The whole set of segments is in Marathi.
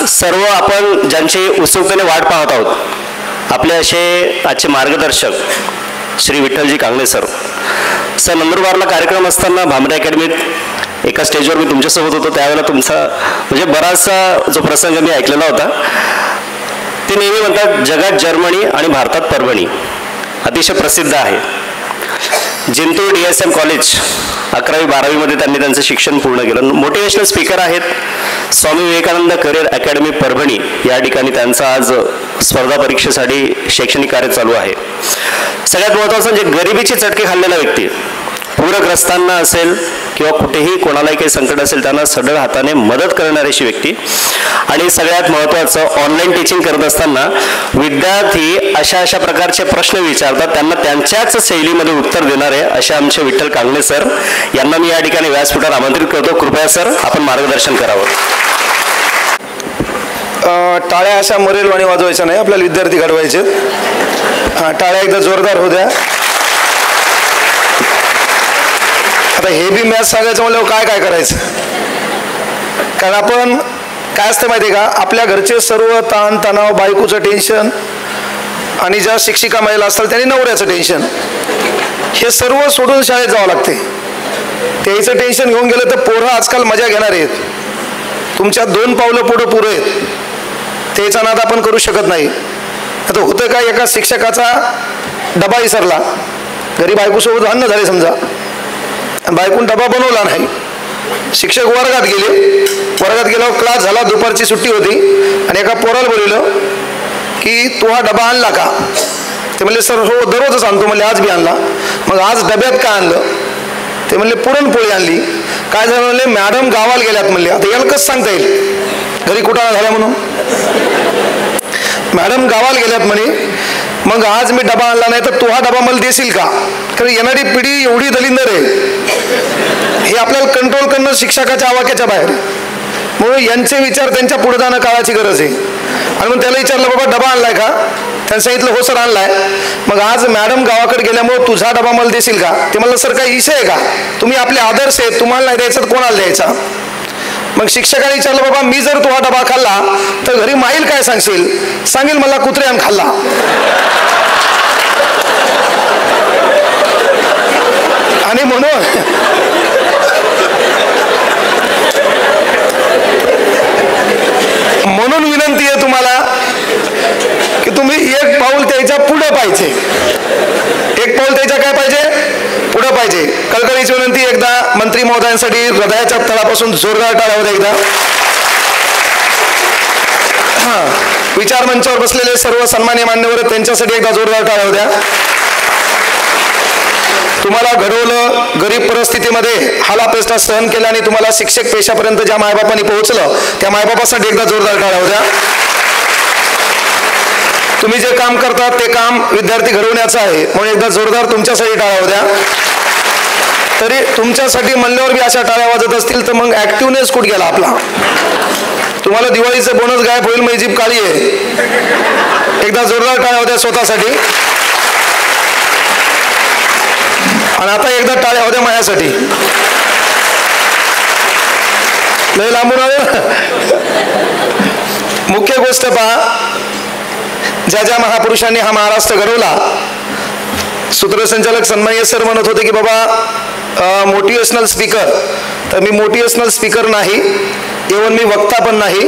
सर्व आपण ज्यांची उत्सुकतेने वाट पाहत आहोत आपले असे आजचे मार्गदर्शक श्री विठ्ठलजी कांगणे सर. नंदुरबारला कार्यक्रम असताना भामरे अकॅडमीत एका स्टेजवर मी तुमच्यासोबत होतो त्यावेळेला तुमचा म्हणजे बराचसा जो प्रसंग मी ऐकलेला होता. ते नेहमी म्हणतात जगात जर्मनी आणि भारतात परभणी अतिशय प्रसिद्ध आहे. जिंतूर DSM कॉलेज 11वी-12वीमध्ये त्यांनी त्यांचं शिक्षण पूर्ण केलं. मोटिवेशनल स्पीकर आहेत. स्वामी विवेकानंद करिअर अकॅडमी परभणी या ठिकाणी त्यांचं आज स्पर्धा परीक्षेसाठी शैक्षणिक कार्य चालू आहे. सगळ्यात महत्त्वाचं म्हणजे गरिबीची चटके खाल्लेला व्यक्ती, पूरग्रस्तांना असेल किंवा कुठेही कोणालाही काही संकट असेल त्यांना सढळ हाताने मदत करणारी अशी व्यक्ती. आणि सगळ्यात महत्त्वाचं ऑनलाईन टीचिंग करत असताना विद्यार्थी अशा प्रकारचे प्रश्न विचारतात त्यांना त्यांच्याच शैलीमध्ये उत्तर देणारे असे आमचे विठ्ठल कांगणे सर यांना मी या ठिकाणी व्यासपीठावर आमंत्रित करतो. कृपया सर आपण मार्गदर्शन करावं. टाळ्या अशा मरेलवाणी वाजवायच्या नाही, आपल्याला विद्यार्थी घडवायचे. टाळ्या एकदा जोरदार होऊ द्या. आता हे बी मॅच सांगायचं म्हणल्यावर काय काय करायचं, कारण आपण काय असतं माहिती आहे का, आपल्या घरचे सर्व ताण तणाव, बायकोचं टेन्शन आणि ज्या शिक्षिका महिला असतात त्यांनी नवऱ्याचं टेन्शन, हे सर्व सोडून शाळेत जावं लागते. त्याचं टेन्शन घेऊन गेलं तर पोरं आजकाल मजा घेणार आहेत. तुमच्या 2 पावलं पुढं पुरं आहेत, त्याचा नाद आपण करू शकत नाही. आता होतं काय, एका शिक्षकाचा डबा विसरला, घरी बायकोसोबत भांडणं झाले समजा, बायकून डबा बनवला नाही. शिक्षक वर्गात गेल्यावर क्लास झाला, दुपारची सुट्टी होती आणि एका पोराला बोलवलं की तू हा डबा आणला का. ते म्हणले सर हो दररोजच आणतो. म्हणले आज बी आणला. मग आज डब्यात काय आणलं. ते म्हणले पुरणपोळी आणली. काय झालं म्हणले मॅडम गावाला गेल्यात म्हणले. आता याला कसं सांगता येईल घरी कुठं झाला म्हणून, मॅडम गावाला गेल्यात म्हणे. मग आज मी डबा आणला नाही तर तू हा डबा मला देशील का. कारण येणारी पिढी एवढी दलिंदर आहे, हे आपल्याला कंट्रोल करणं शिक्षकाच्या आवाक्याच्या बाहेर. म्हणून यांचे विचार त्यांच्या पुढे जाणं काळाची गरज आहे. आणि मग त्याला विचारलं बाबा डबा आणलाय का. त्यानं सांगितलं हो सर आणलाय. मग आज मॅडम गावाकडे गेल्यामुळे तुझा डबा मला देशील का. ते म्हणलं सर काही विषय आहे का, तुम्ही आपले आदर्श आहेत, तुम्हाला नाही द्यायचं तर कोणाला द्यायचा. मग शिक्षकाने विचारलं बाबा मी जर तू हा डबा खाल्ला तर घरी माईल काय सांगशील. सांगेल मला कुत्र्यान खाल्ला. आणि म्हणून विनंती आहे तुम्हाला की तुम्ही एक पाऊल त्याच्या पुढे पाहिजे. एक पाऊल त्याच्या काय पाहिजे, पुढे पाहिजे. कळकळीची विनंती एकदा मंत्री महोदयांसाठी हृदयाच्या तळापासून जोरदार टाळ्या होत्या एकदा. विचार मंचावर बसलेले सर्व सन्माननीय मान्यवर त्यांच्यासाठी एकदा जोरदार टाळ्या होत्या. तुम्हाला घडवलं, गरीब परिस्थितीमध्ये हालापेष्टा सहन केला आणि तुम्हाला शिक्षक पेशापर्यंत ज्या मायबापांनी पोहोचलं त्या मायबापासाठी एकदा जोरदार टाळ्या होत्या. तुम्ही जे काम करता ते काम विद्यार्थी घडवण्याचं आहे म्हणून एकदा जोरदार तुमच्यासाठी टाळ्या होत्या. तरी तुमच्यासाठी म्हणल्यावर बी अशा टाळ्या वाजत असतील तर मग ऍक्टिव्हनेस कुठे गेला आपला. तुम्हाला दिवाळीचं बोनस गायब होईल, माझी जीभ काळी आहे. एकदा जोरदार टाळ्या होत्या स्वतःसाठी. आणि आता एकदा टाळ्या होत्या माझ्यासाठी. लय लांबून आले. मुख्य गोष्ट पहा, ज्या ज्या महापुरुषांनी हा महाराष्ट्र घडवला. सूत्रसंचालक सन्माननीय सर म्हणत होते की बाबा मोटिवेशनल स्पीकर, तर मी मोटिवेशनल स्पीकर नाही, इव्हन मी वक्ता पण नाही.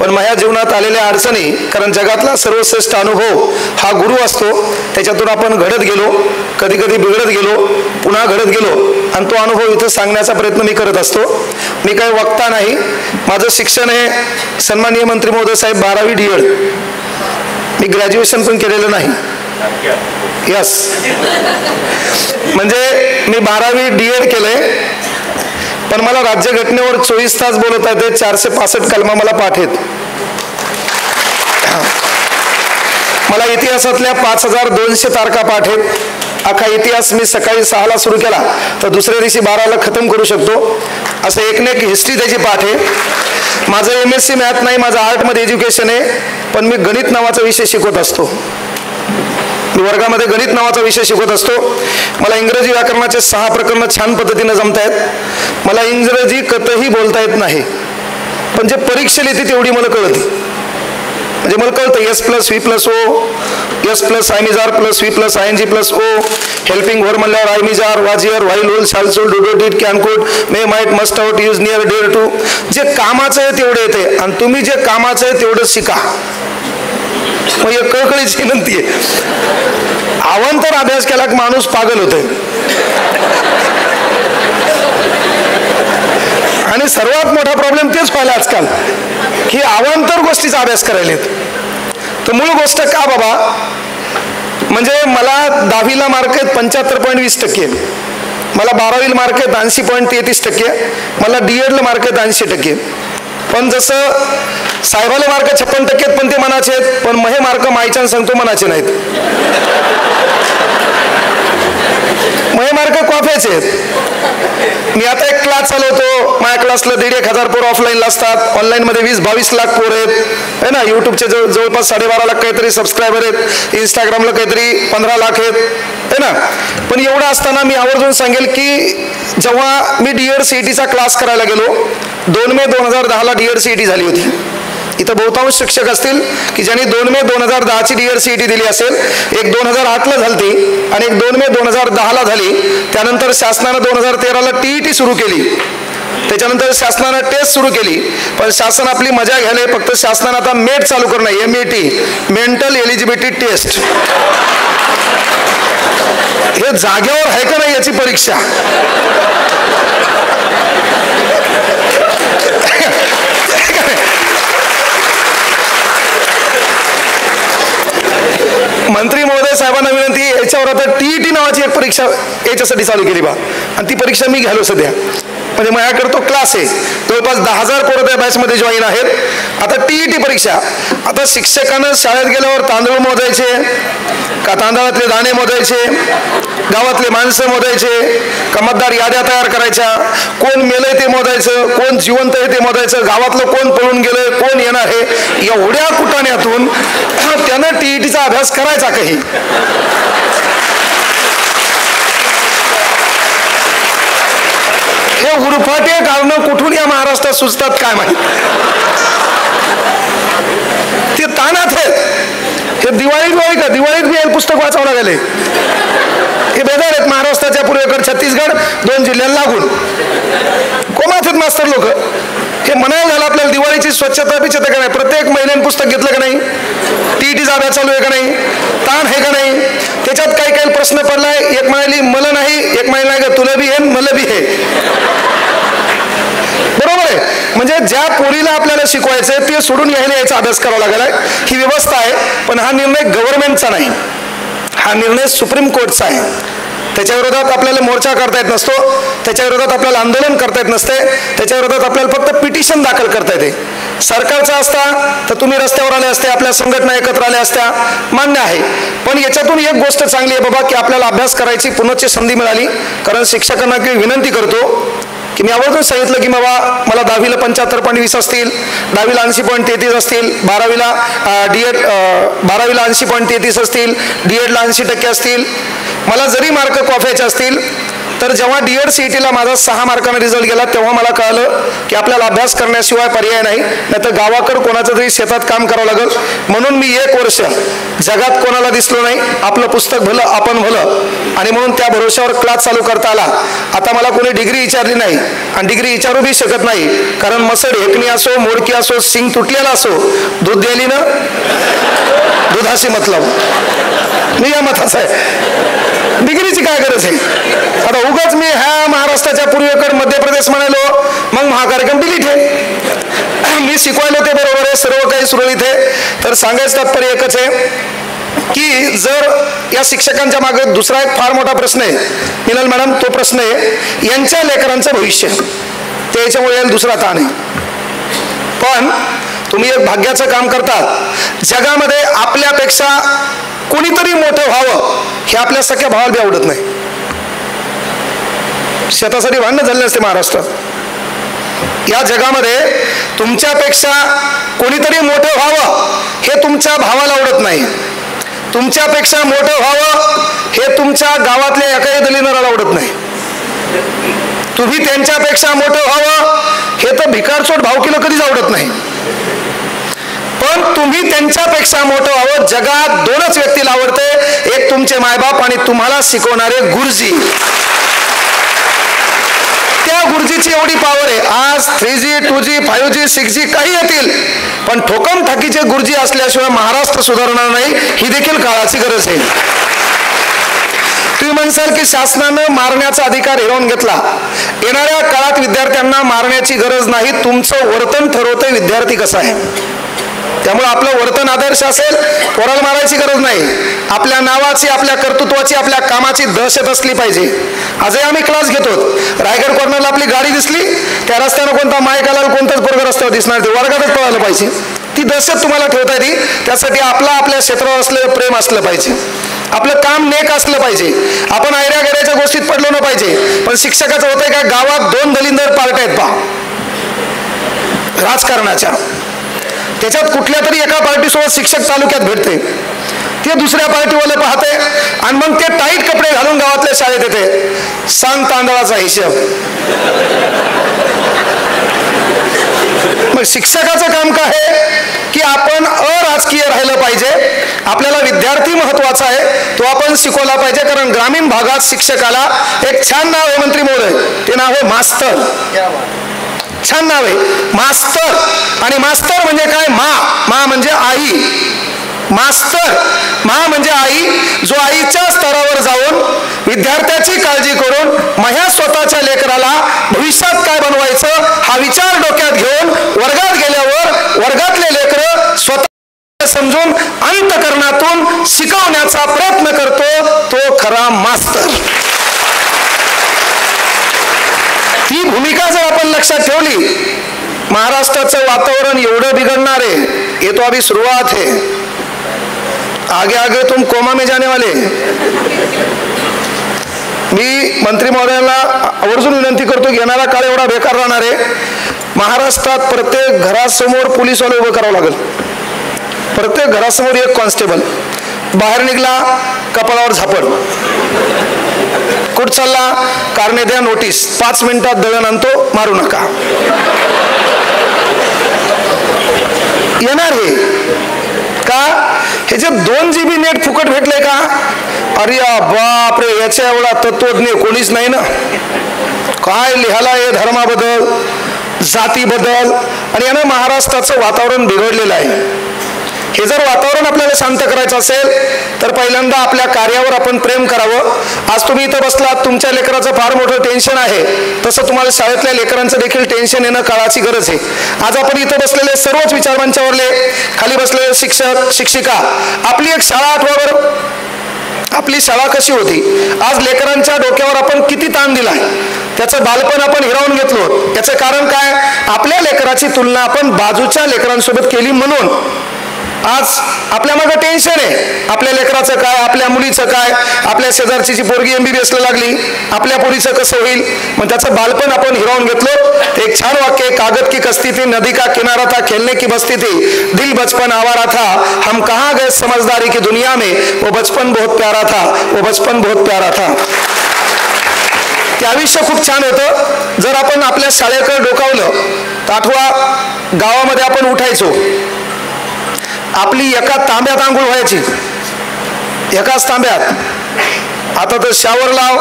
पण माझ्या जीवनात आलेल्या अडचणी, कारण जगातला सर्वश्रेष्ठ अनुभव हा गुरु असतो. त्याच्यातून आपण घडत गेलो, कधी कधी बिघडत गेलो, पुन्हा घडत गेलो आणि तो अनुभव इथं सांगण्याचा प्रयत्न मी करत असतो. मी काही वक्ता नाही. माझं शिक्षण आहे सन्माननीय मंत्री महोदय साहेब 12वी DED. मी ग्रॅज्युएशन पण केलेलं नाही. यस, म्हणजे मी 12वी DED केलंय. पण मला राज्यघटनेवर 24 तास बोलत आहेत. 465 कलमा मला पाठ आहेत. मला इतिहासातल्या 5200 तारखा पाठ आहेत. अख्खा इतिहास मी सकाळी 6ला सुरू केला तर दुसऱ्या दिवशी 12ला खतम करू शकतो. असं एक हिस्ट्री त्याची पाठ आहे. माझं MSc मॅथ नाही, माझं आर्टमध्ये एज्युकेशन आहे. पण मी गणित नावाचा विषय शिकवत असतो. मी वर्गामध्ये गणित नावाचा विषय शिकवत असतो. मला इंग्रजी व्याकरणाचे 6 प्रकरणं छान पद्धतीने जमतायत. मला इंग्रजी कतही बोलता येत नाही. पण जे परीक्षेला येते तेवढी मला कळते. म्हणजे मला कळतं S plus V plus O, S plus am is are plus V plus I N G plus O, helping verb म्हणल्यावर am is are, was were, will would, shall should, do does did, can could, may might, must ought, used, need, dare to. जे कामाचं आहे तेवढे येते आणि तुम्ही जे कामाचं आहे तेवढं शिका. मग एक कळकळीची विनंती आहे. अवांतर अभ्यास केला की माणूस पागल होतोय. आणि सर्वात मोठा प्रॉब्लेम तेच पाहिला आजकाल की अवांतर गोष्टीचा अभ्यास करायलेत. तर मूळ गोष्ट का बाबा, म्हणजे मला 10वीला मार्क आहेत 75.20%, मला 12वीला मार्क आहेत 80.33%, मला DEDला मार्क आहेत 80%. पण जसं साहेबाला मार्क 56% आहेत पण ते मनाचे आहेत, पण महे मार्क मायच्यानं सांगतो मनाचे नाहीत. महे मार्क कॉफीचे आहेत. मी आता एक क्लास चालवतो, माझ्या क्लासला 1,500 पोरं ऑफलाईनला असतात, ऑनलाईनमध्ये 20-22 लाख पोरं आहेत है ना. यूट्यूबचे जवळपास 12.5 लाख काहीतरी सबस्क्रायबर आहेत, इंस्टाग्रामला काहीतरी 15 लाख आहेत है ना. पण एवढं असताना मी आवर्जून सांगेल की जेव्हा मी DED CETचा क्लास करायला गेलो, 2 मे 2010ला DED CET झाली होती. इथं बहुतांश शिक्षक असतील की ज्यांनी 2 मे 2010ची DED CET दिली असेल. एक 2008ला झाली आणि एक 2 मे 2010ला झाली. त्यानंतर शासनानं 2013ला TET सुरू केली, त्याच्यानंतर शासनानं टेस्ट सुरू केली. पण शासन आपली मजा घ्यायला फक्त शासनानं आता MET चालू करणं, MET, मेंटल एलिजिबिलिटी टेस्ट. हे जागेवर आहे का नाही याची परीक्षा. मंत्री महोदय साहेबांना विनंती, याच्यावर आता TET नावाची एक परीक्षा याच्यासाठी चालू केली बा, आणि ती परीक्षा मी घ्यालो सध्या. म्हणजे माझ्याकडे तो क्लास आहे, जवळपास 10,000 पोरं त्या बॅचमध्ये जॉईन आहेत. आता TET परीक्षा. आता शिक्षकानं शाळेत गेल्यावर तांदूळ मोजायचे का तांदळातले दाणे मोजायचे, गावातले माणसं मोजायचे का मतदार याद्या तयार करायच्या, कोण मेलंय ते मोजायचं, कोण जिवंत आहे ते मोजायचं, गावातलं कोण पळून गेलंय, कोण येणार आहे, एवढ्या कुटाण्यातून त्यानं TETचा अभ्यास करायचा काही. हे उरफाटे कारणं कुठून या महाराष्ट्रात सुचतात काय माहिती. ते तानात आहेत. हे दिवाळीत का दिवाळीत बी हे पुस्तक वाचावं लागले. हे बेजार आहेत. महाराष्ट्राच्या पूर्वेकडे छत्तीसगड 2 जिल्ह्यांना लागून कोमात आहेत मास्तर लोक. हे म्हणायला झालं आपल्याला दिवाळीची स्वच्छता बिच्छता का नाही, प्रत्येक महिन्यानं पुस्तक घेतलं का नाही, TETचा अभ्यास चालू आहे का नाही, ताण आहे का नाही, त्याच्यात काही काही प्रश्न पडलाय. एक म्हणाली मला नाही, एक म्हणाली नाही का तुला बी आहे मला बी आहे. बरोबर आहे. म्हणजे ज्या पोरीला आपल्याला शिकवायचंय ते सोडून यायचा अभ्यास करावा लागलाय. ही व्यवस्था आहे. पण हा निर्णय गव्हर्नमेंटचा नाही, हा निर्णय सुप्रीम कोर्टचा आहे. त्याच्या विरोधात आपल्याला मोर्चा करता येत नसतो, त्याच्या विरोधात आपल्याला आंदोलन करता येत नसते, त्याच्या विरोधात आपल्याला फक्त पिटिशन दाखल करता येते. सरकारचा असता तर तुम्ही रस्त्यावर आले असते, आपल्या संघटना एकत्र आल्या असत्या, मान्य आहे. पण याच्यातून एक गोष्ट चांगली आहे बाबा की आपल्याला अभ्यास करायची पुनश्च संधी मिळाली. कारण शिक्षकांना की विनंती करतो की मी आवर्जून सांगितलं की बाबा मला 10वीला 75.20 असतील, 10वीला 80.33 असतील, 12वीला 80.33 असतील, DEDला 80% असतील. मला जरी मार्क कॉफीचे असतील तर जेव्हा DED CETला माझा 6 मार्काने रिझल्ट गेला तेव्हा मला कळलं की आपल्याला अभ्यास करण्याशिवाय पर्याय नाही, नाहीतर गावाकडे कोणाचं तरी शेतात काम करावं लागेल. म्हणून मी 1 वर्ष जगात कोणाला दिसलो नाही, आपलं पुस्तक भलं आपण भलं, आणि म्हणून त्या भरोश्यावर क्लास चालू करता आला. आता मला कोणी डिग्री विचारली नाही आणि डिग्री विचारू बी शकत नाही, कारण मसड हेकणी असो, मोडकी असो, सिंग तुटलेला असो, दूध द्यायली ना दुधाशी मतलब. मी या मताचा आहे. डिग्रीची काय गरज आहे. आता उगाच मी ह्या महाराष्ट्राच्या पूर्वेकडे मध्य प्रदेश म्हणालो मग महाकार्यक्रम डिलीट आहे. मी शिकवायलो ते बरोबर आहे, सर्व काही सुरळीत आहे. तर सांगायचं तात्पर्य एकच आहे की जर या शिक्षकांच्या मागे दुसरा एक फार मोठा प्रश्न आहे मिनल मॅडम, तो प्रश्न आहे यांच्या लेकरांचं भविष्य. त्याच्यामुळे दुसरा ताण आहे. पण तुम्ही एक भाग्याचं काम करतात. जगामध्ये आपल्यापेक्षा कोणीतरी मोठं व्हावं हे आपल्या सख्या भावाला बी आवडत नाही. शेतासाठी भांडणं झाले असते महाराष्ट्रात. या जगामध्ये तुमच्यापेक्षा कोणीतरी मोठं व्हावं हे तुमच्या भावाला आवडत नाही. तुमच्यापेक्षा मोठं व्हावं हे तुमच्या गावातल्या एकाही दलिनराला आवडत नाही. तुम्ही त्यांच्यापेक्षा मोठं व्हावं हे तर भिकारचोट भावकीला कधीच आवडत नाही, पण तुम्ही त्यांच्यापेक्षा मोठं व्हावं जगात दोनच व्यक्तीला आवडते, एक तुमचे मायबाप आणि तुम्हाला शिकवणारे गुरुजी. त्या गुरुजीची एवढी पॉवर आहे. आज 3G 2G 5G 6G काही येतील, पण ठोकम ठाकीचे गुरुजी असल्याशिवाय महाराष्ट्र सुधारणार नाही, ही देखील काळाची गरज आहे. तुम्ही म्हणसाल की शासनानं मारण्याचा अधिकार हिरावून घेतला. येणाऱ्या काळात विद्यार्थ्यांना मारण्याची गरज नाही, तुमचं वर्तन ठरवतंय विद्यार्थी कसा आहे. त्यामुळे आपलं वर्तन आदर्श असेल, पोराला मारायची गरज नाही. आपल्या नावाची, आपल्या कर्तृत्वाची, आपल्या कामाची दहशत असली पाहिजे. आजही आम्ही क्लास घेतो. रायगड कॉर्नरला आपली गाडी दिसली, त्या रस्त्यानं कोणता मायकाला कोणताच पोरगा रस्त्यावर दिसणार, ते वर्गातच पळायला पाहिजे. ती दहशत तुम्हाला ठेवता येते. त्यासाठी आपल्या क्षेत्रावर असलेलं प्रेम असलं पाहिजे, आपलं काम नेक असलं पाहिजे. आपण आयऱ्या गऱ्याच्या गोष्टीत पडलो न पाहिजे. पण शिक्षकाचं होतंय का, गावात 2 दलिंदर पार्ट्या आहेत पहा राजकारणाच्या, त्याच्यात कुठल्या तरी एका पार्टीसोबत शिक्षक तालुक्यात भेटते, ते दुसऱ्या पार्टीवाले पाहते आणि मग ते टाईट कपडे घालून गावातल्या शाळेत येते. सांग तांदळाचा हिशोब. मग शिक्षकाचं काम काय आहे की आपण अराजकीय राहिलं पाहिजे. आपल्याला विद्यार्थी महत्वाचा आहे, तो आपण शिकवला पाहिजे. कारण ग्रामीण भागात शिक्षकाला एक छान नाव आहे मंत्री महोदय, ते नाव आहे मास्तर. छान नाव आहे मास्तर. आणि मास्तर म्हणजे काय, मा म्हणजे आई, मास्तर मा म्हणजे आई, जो आईच्या स्तरावर जाऊन विद्यार्थ्याची काळजी करून माझ्या स्वतःच्या लेकराला भविष्यात काय बनवायचं हा विचार डोक्यात घेऊन वर्गात गेल्यावर वर्गातले लेकरं स्वतः समजून अंतःकरणातून शिकवण्याचा प्रयत्न करतो, तो खरा मास्तर. ती भूमिका जर आपण लक्षात ठेवली, महाराष्ट्राचं वातावरण एवढं बिघडणार आहे, ये तो अभी सुरुवात है, आगे आगे तुम कोमा में जाने वाले. मी मंत्री महोदयांना आवर्जून विनंती करतो की येणारा काळ एवढा बेकार राहणार आहे, महाराष्ट्रात प्रत्येक घरासमोर पोलीसवाले उभं करावं लागेल. प्रत्येक घरासमोर एक कॉन्स्टेबल. बाहेर निघला कपाळावर झापड, कुठ चालला, कारणे द्या नोटीस, 5 मिनिटात दळण आणतो, मारू नका. येणार हे का, हे जे 2 GB नेट फुकट भेटले का, अरे बाप रे, याच्या एवढा तत्वज्ञ कोणीच नाही ना. काय लिहायला हे धर्माबद्दल, जातीबद्दल, आणि यानं महाराष्ट्राचं वातावरण बिघडलेलं आहे. हे जर वातावरण आपल्याला शांत करायचं असेल तर पहिल्यांदा आपल्या कार्यावर आपण प्रेम करावं. आज तुम्ही इथं बसलात, तुमच्या लेकराचं फार मोठं टेन्शन आहे, तसं तुम्हाला शाळेतल्या लेकरांचं देखील टेन्शन येणं काळाची गरज आहे. आज आपण इथं बसलेले सर्वच विचारमंचावरले, खाली बसलेले शिक्षक शिक्षिका, आपली एक शाळा आठवावर, आपली शाळा कशी होती. आज लेकरांच्या डोक्यावर आपण किती ताण दिलाय, त्याचं बालपण आपण हिरावून घेतलो. याचं कारण काय, आपल्या लेकराची तुलना आपण बाजूच्या लेकरांसोबत केली म्हणून आज आपल्या मागं टेन्शन आहे. आपल्या लेकराचं काय, आपल्या मुलीचं काय, आपल्या शेजारची जी पोरगी MBBS ला लागली, आपल्या पोरीचं कसं होईल, मग त्याचं बालपण आपण हिरावून घेतलो. एक छान वाक्य, कागद की कश्ती थी, नदी का किनारा था, खेलने की बस्ती थी, दिल बचपन आवारा था, हम कहाँ गए समझदारी की दुनिया में, वो बचपन बहुत प्यारा था, वो बचपन बहुत प्यारा था. ते आयुष्य खूप छान होतं. जर आपण आपल्या शाळेकडे डोकावलं तर आठवा, गावामध्ये आपण उठायचो, आपली एका तांब्यात आंघोळ व्हायची, एकाच तांब्यात. आता तर शावर लाव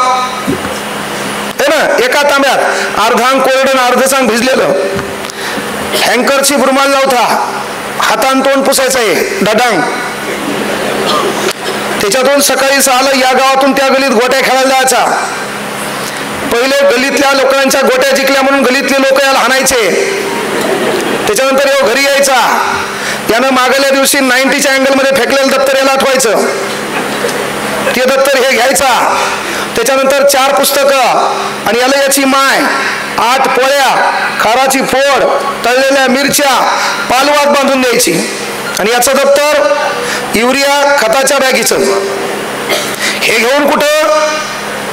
आहे ना, एका तांब्यात अर्धांग कोरडण अर्धचांग भिजलेलं, हँकरची रुमाल नव्हता, हातान तोंड पुसायचं आहे डडांग. त्याच्यातून सकाळी 6ला या गावातून त्या गलीत गोट्या खेळायला जायचा. पहिले गलीतल्या लोकांच्या गोट्या जिंकल्या म्हणून गलीतले लोक याला हाणायचे. त्याच्यानंतर यो घरी यायचा, यानं मागल्या दिवशी 90च्या अँगलमध्ये फेकलेलं दप्तर याला आठवायचं, ते दप्तर हे घ्यायचा. त्याच्यानंतर 4 पुस्तकं आणि याला याची माय, 8 पोळ्या, खाराची फोड, तळलेल्या मिरच्या पालवात बांधून द्यायची. आणि याचं दप्तर युरिया खताच्या बॅगीचं. हे घेऊन कुठं,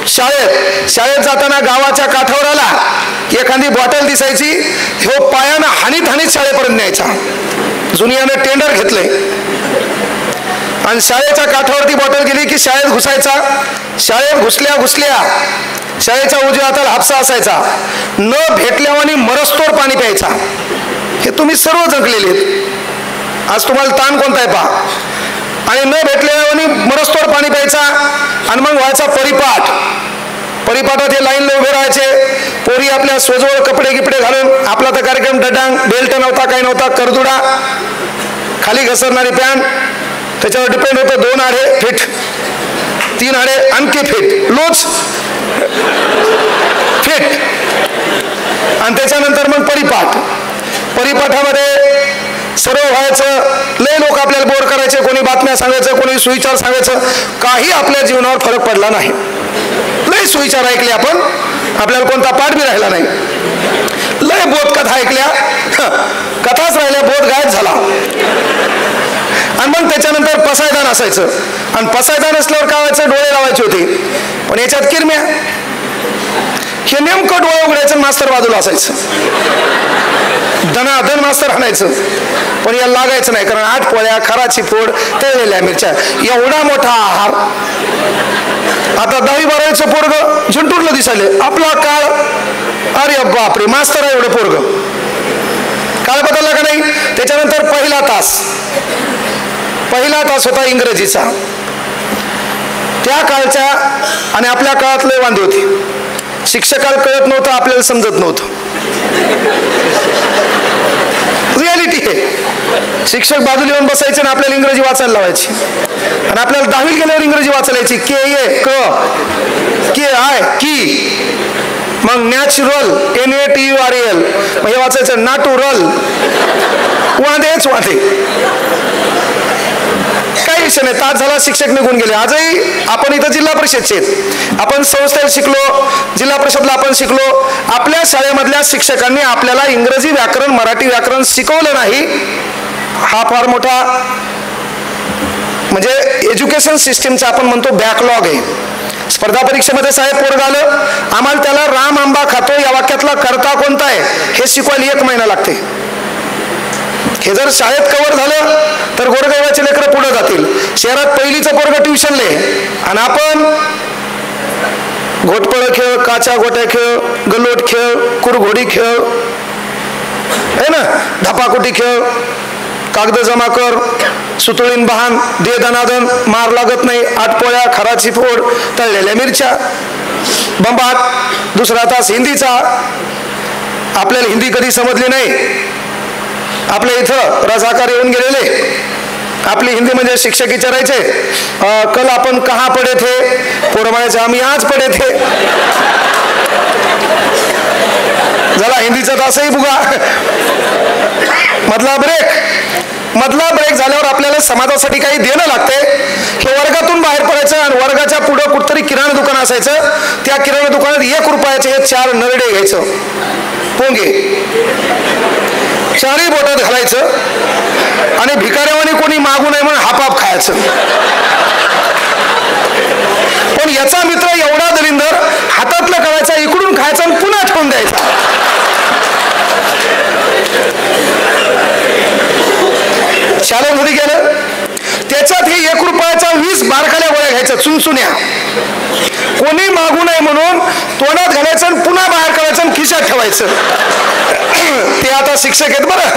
शाळेत जाताना गावाच्या काठावर आला, एखादी बॉटल दिसायची, हे पायानं हानीत शाळेपर्यंत न्यायचा. जुनियाने टेंडर घेतलंय आणि शाळेच्या काठावरती बॉटल गेली की शाळेत घुसायचा. शाळेत घुसल्या शाळेच्या उजव्या हाताला हापसा असायचा, न भेटल्यावानी मरस्तोर पाणी प्यायचा. हे तुम्ही सर्व जगलेले आहेत. आज तुम्हाला ताण कोणता आहे पहा. आणि न भेटल्यावानी मरस्तोर पाणी प्यायचा आणि मग व्हायचा परिपाठ. परिपाठात हे लाईनला उभे राहायचे. पोरी आपल्या स्वजवळ कपडे गिपडे घालून, आपला तर कार्यक्रम डडांग, बेल्ट नव्हता, काही नव्हता, करदुडा, खाली घसरणारी पॅन्ट, त्याच्यावर डिपेंड होतं 2 आडे फिट, 3 आडे आणखी फिट, लोच फिट. आणि त्याच्यानंतर मग परिपाठ. परिपाठामध्ये सर्व व्हायचं. लय लोक आपल्याला बोर करायचे, कोणी बातम्या सांगायचं, कोणी सुविचार सांगायचं. काही आपल्या जीवनावर फरक पडला नाही. लय सुविचार ऐकले आपण, आपल्याला कोणता पाठ बी राहिला नाही. लय बोधकथा ऐकल्या, कथाच राहिल्या, बोध गायब झाला. आणि मग त्याच्यानंतर पसायदान असायचं. आणि पसायदान असल्यावर काय व्हायचं, डोळे लावायचे होते. पण याच्यात किरम्या, हे नेमकं डोळे उघडायचं, मास्तर बाजूला असायचं. धनाधन मास्तर आणायचं, पण याला लागायचं नाही, कारण 8 पोळ्या, खराची फोड, तळलेल्या मिरच्या, एवढा मोठा आहार. आता 10वी-12वीचं पोरग झुंटूरला दिसायले. आपला काळ, अरे बापरे, मास्तर आहे एवढं पोरग. काळ बदलला का नाही. त्याच्यानंतर पहिला तास होता इंग्रजीचा. त्या काळच्या आणि आपल्या काळात लय वांदे होते. शिक्षकाला कळत नव्हतं, आपल्याला समजत नव्हतं. रियालिटी आहे. शिक्षक बाजूला येऊन बसायचे आणि आपल्याला इंग्रजी वाचायला लावायची. आणि आपल्याला 10वी गेल्यावर इंग्रजी वाचायला यायची. के आय की, मग नॅचरल NATURAL, मग हे वाचायचं नॅचरल. वांदेच वांदे, काही विषय नाही. तास झाला, शिक्षक निघून गेले. आजही आपण इथं जिल्हा परिषदचे, आपण संस्थेत शिकलो, जिल्हा परिषदला आपण शिकलो. आपल्या शाळेमधल्या शिक्षकांनी आपल्याला इंग्रजी व्याकरण, मराठी व्याकरण शिकवलं नाही. हा फार मोठा म्हणजे एज्युकेशन सिस्टीमचा आपण म्हणतो बॅकलॉग आहे. स्पर्धा परीक्षेमध्ये साहेब पोरग आलं, आम्हाला त्याला राम आंबा खातो या वाक्यातला कर्ता कोणता आहे हे शिकवायला 1 महिना लागते. हे जर शाळेत कव्हर झालं तर गोरगरिबाचे लेकरं पुढे जातील. शहरात पहिलीचं पोरग ट्युशनले, आणि आपण घोटपळ खेळ, काचा गोट्या खेळ, गल्लोट खेळ, कुरघोडी खेळ आहे ना, धपाकुटी खेळ, कागद जमा कर, सुतळीन बहान, दे दनादन, मार लागत नाही, 8 पोळ्या, खराची फोड, तळलेल्या मिरच्या, बंबात. दुसरा तास हिंदीचा. आपल्याला हिंदी कधी समजली नाही. आपल्या इथं रजाकार येऊन गेलेले, आपली हिंदी म्हणजे शिक्षक विचारायचे, कल आपण कहा पडे थे, पोरं म्हणायचे आम्ही आज पडे थे. झाला हिंदीचा तासही बुगा. मधला ब्रेक झाल्यावर आपल्याला समाजासाठी काही देणं लागते. हे वर्गातून बाहेर पडायचं आणि वर्गाच्या पुढं कुठतरी किराणा दुकान असायचं. त्या किराणा दुकानात 1 रुपयाचे हे 4 नरडे घ्यायचं, पोंगे 4ही बोटात घालायचं आणि भिकाऱ्यावानी कोणी मागू नये म्हणून हापाप खायचं. पण याचा मित्र एवढा दलिंदर, हातातलं करायचा, इकडून खायचा आणि पुन्हा ठेवून द्यायचा. शाळेमध्ये गेलं, त्याच्यात हे 1 रुपयाचा 20 बारकाल्या गोळ्या घ्यायच्या, चुनचुन्या. कोणी मागू नये म्हणून तोंडात घालायचं आणि पुन्हा बाहेर काढायचं आणि खिशात ठेवायचं. ते आता शिक्षक आहेत बरं.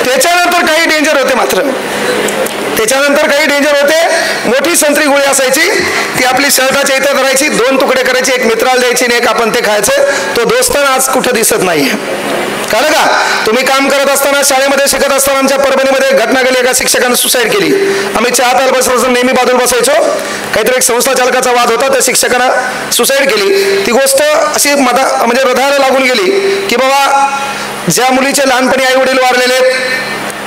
त्याच्यानंतर काही डेंजर होते. मात्र त्याच्यानंतर काही डेंजर होते. मोठी संत्री गोळी असायची, ती आपली शर्टाच्या इथे धरायची, 2 तुकडे करायचे, एक मित्राला द्यायची आणि एक आपण ते खायचं. तो दोस्त आज कुठं दिसत नाही. कळलं का. तुम्ही काम करत असताना, शाळेमध्ये शिकत असताना आमच्या परभणीमध्ये घटना घडली. एका शिक्षकाने सुसाईड केली. आम्ही चहा प्यायला बसलो, नेहमी बाजूला बसायचो. काहीतरी एक संस्था चालकाचा वाद होता, त्या शिक्षकानं सुसाईड केली. ती गोष्ट अशी म्हणजे हृदयाला लागून गेली की बाबा, ज्या मुलीचे लहानपणी आई वडील वारलेले,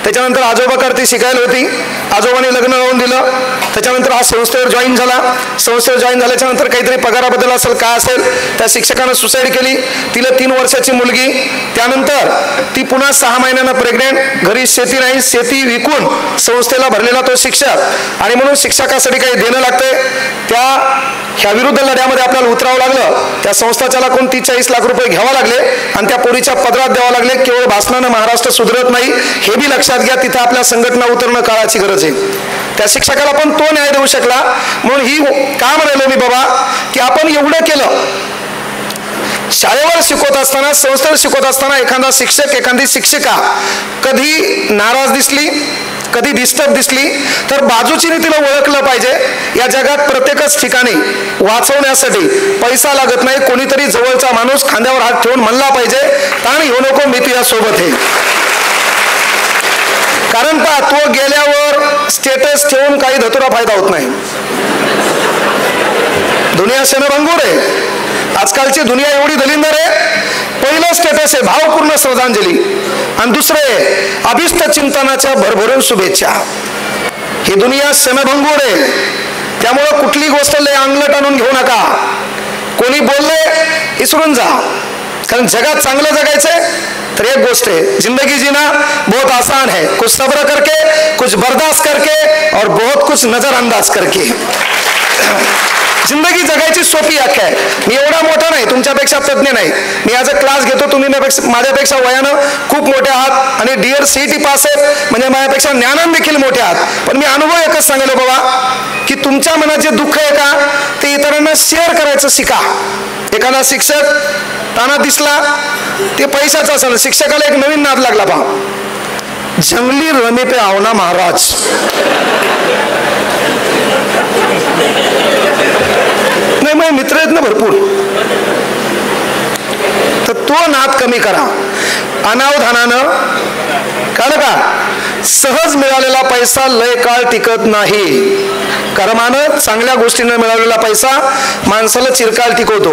त्याच्यानंतर आजोबाकडे ती शिकायला होती, आजोबाने लग्न लावून दिलं, त्याच्यानंतर हा संस्थेवर जॉईन झाला. संस्थेवर जॉईन झाल्याच्या नंतर काहीतरी पगाराबद्दल असेल, काय असेल, त्या शिक्षकानं सुसाईड केली. तिला 3 वर्षाची मुलगी. त्यानंतर ती पुन्हा 6 महिन्यांना प्रेग्नेंट. घरी शेती नाही, शेती विकून संस्थेला भरलेला तो शिक्षक. आणि म्हणून शिक्षकासाठी काही देणं लागतंय. ह्या विरुद्ध लढ्यामध्ये आपल्याला उतरावं लागलं. त्या संस्थाच्याला 30-40 लाख रुपये घ्यावा लागले आणि त्या पोरीच्या पदरात द्यावा लागले. केवळ भाषणानं महाराष्ट्र सुधरत नाही, हे बी लक्षात लक्षात घ्या, तिथे आपल्या संघटना उतरणं काळाची गरज आहे. त्या शिक्षकाला पण तो न्याय देऊ शकला म्हणून ही का म्हणालो मी बाबा की आपण एवढं केलं. शाळेवर शिकवत असताना, संस्थेवर शिकवत असताना एखादा शिक्षक, एखादी शिक्षिका कधी नाराज दिसली, कधी डिस्टर्ब दिसली तर बाजूची तिला ओळखलं पाहिजे. या जगात प्रत्येकच ठिकाणी वाचवण्यासाठी पैसा लागत नाही. कोणीतरी जवळचा माणूस खांद्यावर हात ठेवून म्हणला पाहिजे, ताण घेऊ नको, मी तुझ्या सोबत आहे. कारण पहा, तो गेल्यावर स्टेटस ठेवून काही धतुरा फायदा होत नाही. दुनिया क्षणभंगूर आहे. आजकालची दुनिया एवढी दलिंदर आहे. पहिलं स्टेटस आहे भावपूर्ण श्रद्धांजली आणि दुसरे अभिष्ट चिंतनाच्या भरभरून शुभेच्छा. ही दुनिया क्षणभंगूर आहे. त्यामुळं कुठली गोष्ट लय अंगलट आणून घेऊ नका. कोणी बोलले विसरून जा. कारण जगात चांगलं जगायचंय तर एक गोष्ट है, जिंदगी जीना बहुत आसान है, कुछ सब्र करके, कुछ बर्दाश्त करके और बहुत कुछ नजरअंदाज करके. जिंदगी जगायची सोपी व्याख्या आहे. मी एवढा मोठा नाही, तुमच्यापेक्षा तज्ञ नाही. मी आज क्लास घेतो, तुम्ही माझ्यापेक्षा वयानं खूप मोठे आहात आणि डिअर सीईटी पास आहेत म्हणजे माझ्यापेक्षा ज्ञानान देखील मोठे आहात. पण मी अनुभव एकच सांगेल बाबा की तुमच्या मनात जे दुःख आहे का ते इतरांना शेअर करायचं शिका. एखादा शिक्षक ताना दिसला ते पैशाचा असेल, शिक्षकाला एक नवीन नाद लागला पहा, जंगली रमी पे आवना महाराज. नाही माझे मित्र आहेत ना भरपूर, तर तो नाद कमी करा. अनावधानानं कळलं का, सहज मिळालेला पैसा लय काळ टिकत नाही. कर्मानं, चांगल्या गोष्टीनं मिळवलेला पैसा माणसाला चिरकाल टिकवतो.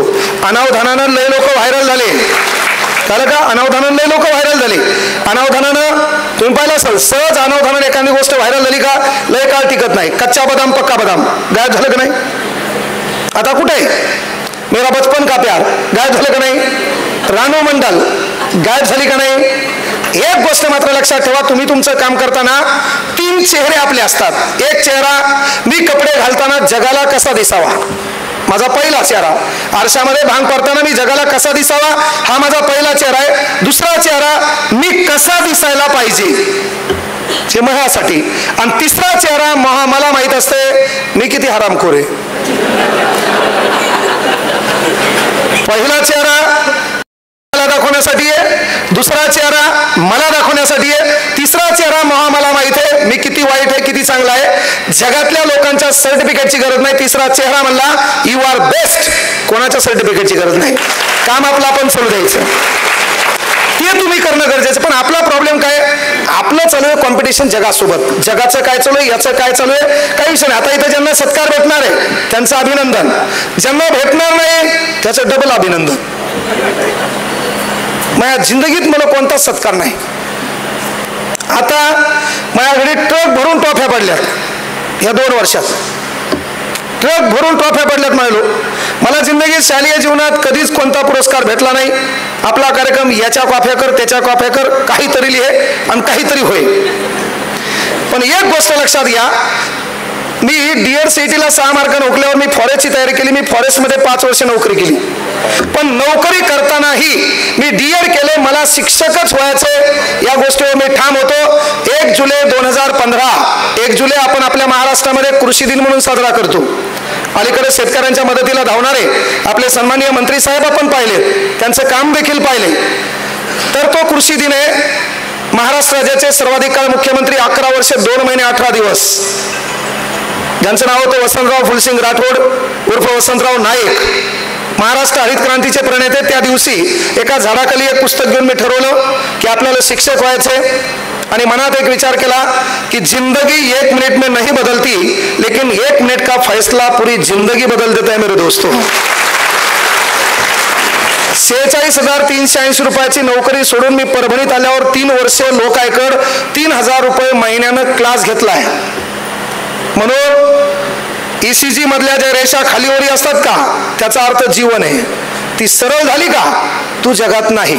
अनावधानानं लय लोक व्हायरल झाले, कळलं का, अनावधानानं लय लोक व्हायरल झाले. अनावधानानं तुम्ही पाहिलं असेल, सहज अनावधानानं एखादी गोष्ट व्हायरल झाली का लय काळ टिकत नाही. कच्चा बदाम पक्का बदाम गायब झालं का नाही. आता कुठे मेरा बचपन का प्यार गायब झालं का नाही. रानू मंडल गायब झाली का नाही. एक गोष्ट मात्र लक्षात ठेवा, तुम्ही तुमचं काम करताना 3 चेहरे आपले असतात. एक चेहरा, मी कपडे घालताना जगाला कसा दिसावा, माझा पहिला चेहरा. आरशामध्ये भांग पाडताना मी जगाला कसा दिसावा, हा माझा पहिला चेहरा आहे. दुसरा चेहरा, मी कसा दिसायला पाहिजे हे माझ्यासाठी. आणि तिसरा चेहरा, मला माहित असते मी किती हरामखोर आहे. पहिला चेहरा दाखवण्यासाठी आहे, दुसरा चेहरा मला दाखवण्यासाठी आहे, तिसरा चेहरा मला माहित आहे मी किती वाईट आहे, किती चांगला आहे. जगातल्या लोकांच्या सर्टिफिकेटची गरज नाही. तिसरा चेहरा म्हणला यू आर बेस्ट, कोणाच्या सर्टिफिकेटची गरज नाही. काम आपलं आपण चालू द्यायचं, ते तुम्ही करणं गरजेचं. पण आपला प्रॉब्लेम काय, आपलं चालू आहे कॉम्पिटिशन जगासोबत. जगाचं काय चालू आहे, याचं काय चालू आहे, काही विषय नाही. आता इथं ज्यांना सत्कार भेटणार आहे त्यांचं अभिनंदन, ज्यांना भेटणार नाही त्याचं डबल अभिनंदन. माझ्या जिंदगीत मला कोणताच सत्कार नाही. आता माझ्याकडे ट्रक भरून ट्रॉफ्या पडल्यात या 2 वर्षात. ट्रक भरून ट्रॉफ्या पडल्यात मला जिंदगीत शालेय जीवनात कधीच कोणता पुरस्कार भेटला नाही. आपला कार्यक्रम याच्या कॉफ्या कर, त्याच्या कॉफ्या कर, काहीतरी लिहे आणि काहीतरी होय. पण एक गोष्ट लक्षात घ्या, मी डिअर सीईटीला 6 मार्कांनी हुकल्यावर मी फॉरेस्टची तयारी केली. मी फॉरेस्टमध्ये 5 वर्ष नोकरी केली. पण नोकरी करतानाही मी डीएड केले. मला शिक्षकच व्हायचे या गोष्टीवर मी ठाम होतो. 1 जुलै 2015, 1 जुलै आपण आपल्या महाराष्ट्रामध्ये कृषी दिन म्हणून साजरा करतो. अलीकडे शेतकऱ्यांच्या मदतीला धावणारे आपले सन्माननीय मंत्री साहेब आपण पाहिले, त्यांचं काम देखील पाहिले. तर तो कृषी दिन आहे. महाराष्ट्र राज्याचे सर्वाधिक काळ मुख्यमंत्री 11 वर्ष 2 महिने 18 दिवस, ज्यांचं नाव होतं वसंतराव फुलसिंग राठोड उर्फ वसंतराव नाईक. महाराष्ट्र हरित क्रांतीचे प्रणेते. त्या दिवशी एका झाडाखाली एक पुस्तक घेऊन मी ठरवलं की आपल्याला शिक्षक व्हायचे. आणि मनात एक विचार केला की जिंदगी 1 मिनट में नहीं बदलती, लेकिन 1 मिनट का फैसला पूरी जिंदगी बदल देता है मेरे दोस्तों. 46,380 रुपयाची नोकरी सोडून मी परभणीत आल्यावर 3 वर्षे लोकायकड 3,000 रुपये महिन्यानं क्लास घेतलाय. म्हणून ECG मधल्या ज्या रेषा खालीवरी असतात का त्याचा अर्थ जीवन आहे. ती सरळ झाली का तू जगात नाही.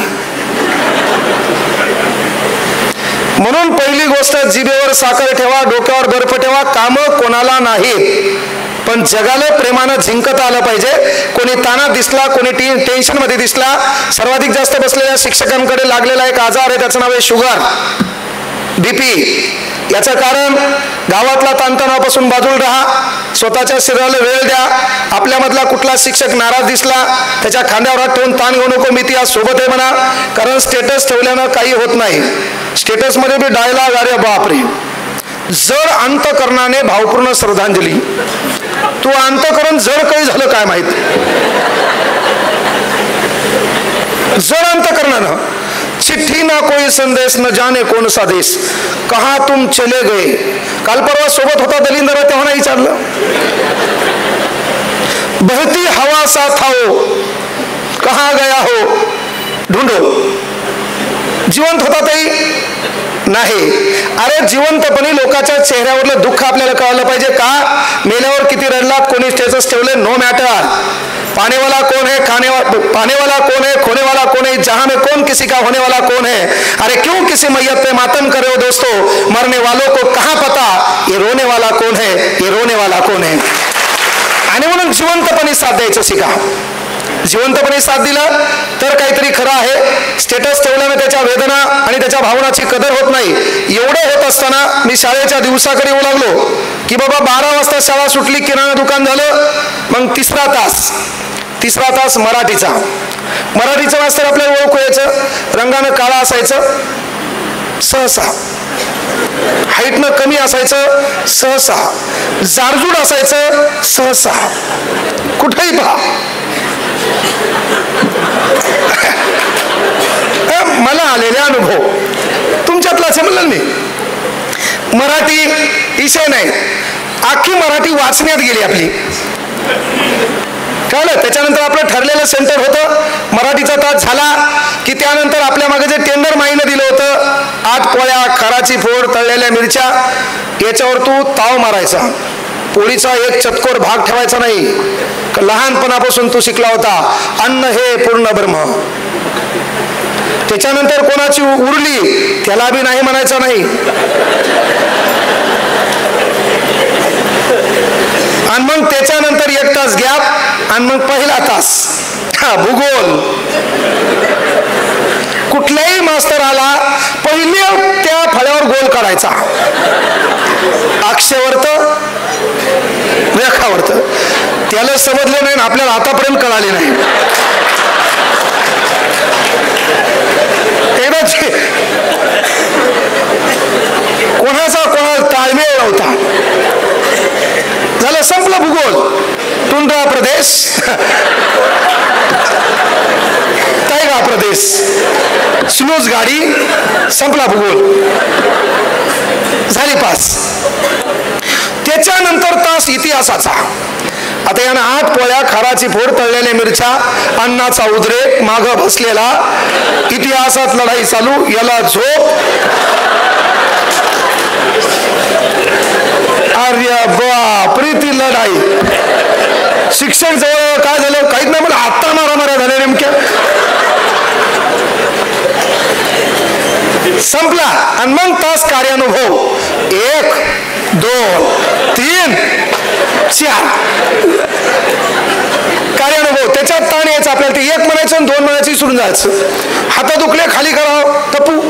म्हणून पहिली गोष्ट, जिभेवर साखर ठेवा, डोक्यावर बर्फ ठेवा. कामं कोणाला नाहीत, पण जगाला प्रेमानं जिंकता आलं पाहिजे. कोणी ताणात दिसला, कोणी टेन्शन मध्ये दिसला. सर्वाधिक जास्त बसलेल्या शिक्षकांकडे लागलेला एक आजार आहे, त्याचं नाव आहे शुगर. BP. याचं कारण गावातला ताणतणावापासून बाजूला राहा, स्वतःच्या शरीराला वेळ द्या. आपल्यामधला कुठला शिक्षक नाराज दिसला त्याच्या खांद्यावर हात ठेवून ताण घेऊ नको, मी ती आज सोबत आहे म्हणा. कारण स्टेटस ठेवल्यानं काही होत नाही. स्टेटसमध्ये बी डायलॉग, अरे बापरे. जड अंतकरणाने भावपूर्ण श्रद्धांजली. तू अंतकरण जड काही झालं काय माहित, जड अंतकरणानं. चिट्ठी ना कोई संदेश न जाने कौन सा देश, कहा तुम चले गए. काल परवा सोबत होता दलिंदर, तेव्हा नाही विचारलं. बहती हवा सा था वो, कहा गया हो ढूंढो. जिवंत होता तरी नाही. अरे जिवंतपणी लोकांच्या चेहऱ्यावरलं दुःख आपल्याला कळलं पाहिजे का. मेल्यावर किती रडलात, कोणी स्टेटस ठेवले, नो मॅटर. पाने वाला कौन है, पाने वाला कौन है, खोने वाला कौन है, जहां में कौन किसी का होने वाला कौन है. अरे क्यों किसी मैयत पे मातम करे हो दोस्तों, मरने वालों को कहां पता ये रोने वाला कौन है, ये रोने वाला कौन है. आणि म्हणून जिवंतपणे साथ द्यायचं शिका. जिवंतपणे साथ दिला तर काहीतरी खरं आहे. स्टेटस ठेवल्याने त्याच्या वेदना आणि त्याच्या भावनाची कदर होत नाही. एवढं होत असताना मी शाळेच्या दिवसाकडे येऊ लागलो की बाबा 12 वाजता शाळा सुटली, किराणा दुकान झालं. मग तिसरा तास मराठीचा मास्तर आपल्याला ओळखू यायचं. रंगानं काळा असायचं सहसा, हाईटनं कमी असायचं सहसा, जाडजूड असायचं सहसा, कुठेही पहा. मला आलेले अनुभव तुमच्यातलाच म्हणलं मी. मराठी विषय नाही, अख्खी मराठी वाचण्यात गेली आपली. कळलं. त्याच्यानंतर आपलं ठरलेलं सेंटर होतं. मराठीचा तास झाला की त्यानंतर आपल्या मागे जे टेंडर माईनं दिलं होतं, 8 पोळ्या, खराची फोड, तळलेल्या मिरच्या, याच्यावर तू ताव मारायचा. पोळीचा एक चतकोर भाग ठेवायचा नाही. लहानपणापासून तू शिकला होता, अन्न हे पूर्ण ब्रह्म. त्याच्यानंतर कोणाची उरली त्याला बी नाही म्हणायचं नाही. आणि मग त्याच्यानंतर 1 तास गॅप, आणि मग पहिला तास भूगोल. कुठलाही मास्तर आला पहिले त्या फळ्यावर गोल काढायचा, अक्षवर्त रेखावर्त. त्याला समजले नाही, आपल्याला आतापर्यंत कळाले नाही. कोणाचा ताळमेळ नव्हता. झालं, संपलं भूगोल. टुंड्रा प्रदेश, तैगा प्रदेश, स्लूज गाडी, संपला भूगोल, झाली पास. त्याच्यानंतर तास इतिहासाचा. आता यानं 8 पोळ्या, खराची फोड, तळलेल्या मिरच्या, अन्नाचा उद्रेक, माग बसलेला, इतिहासात लढाई चालू, याला झोप. अरे बापरे ती लढाई. शिक्षक जवळ काय झालं काहीच नाही, मला आत्ता मारामाऱ्या झाल्या नेमक्या. संपला. आणि मग तास कार्यानुभव 1, 2, 3, 4 कार्यानुभव. त्याच्यात ताण यायचं आपल्याला. ते 1 म्हणायचं आणि 2 म्हणायचं, सोडून जायचं. हात दुखले खाली करावं, टप्पू.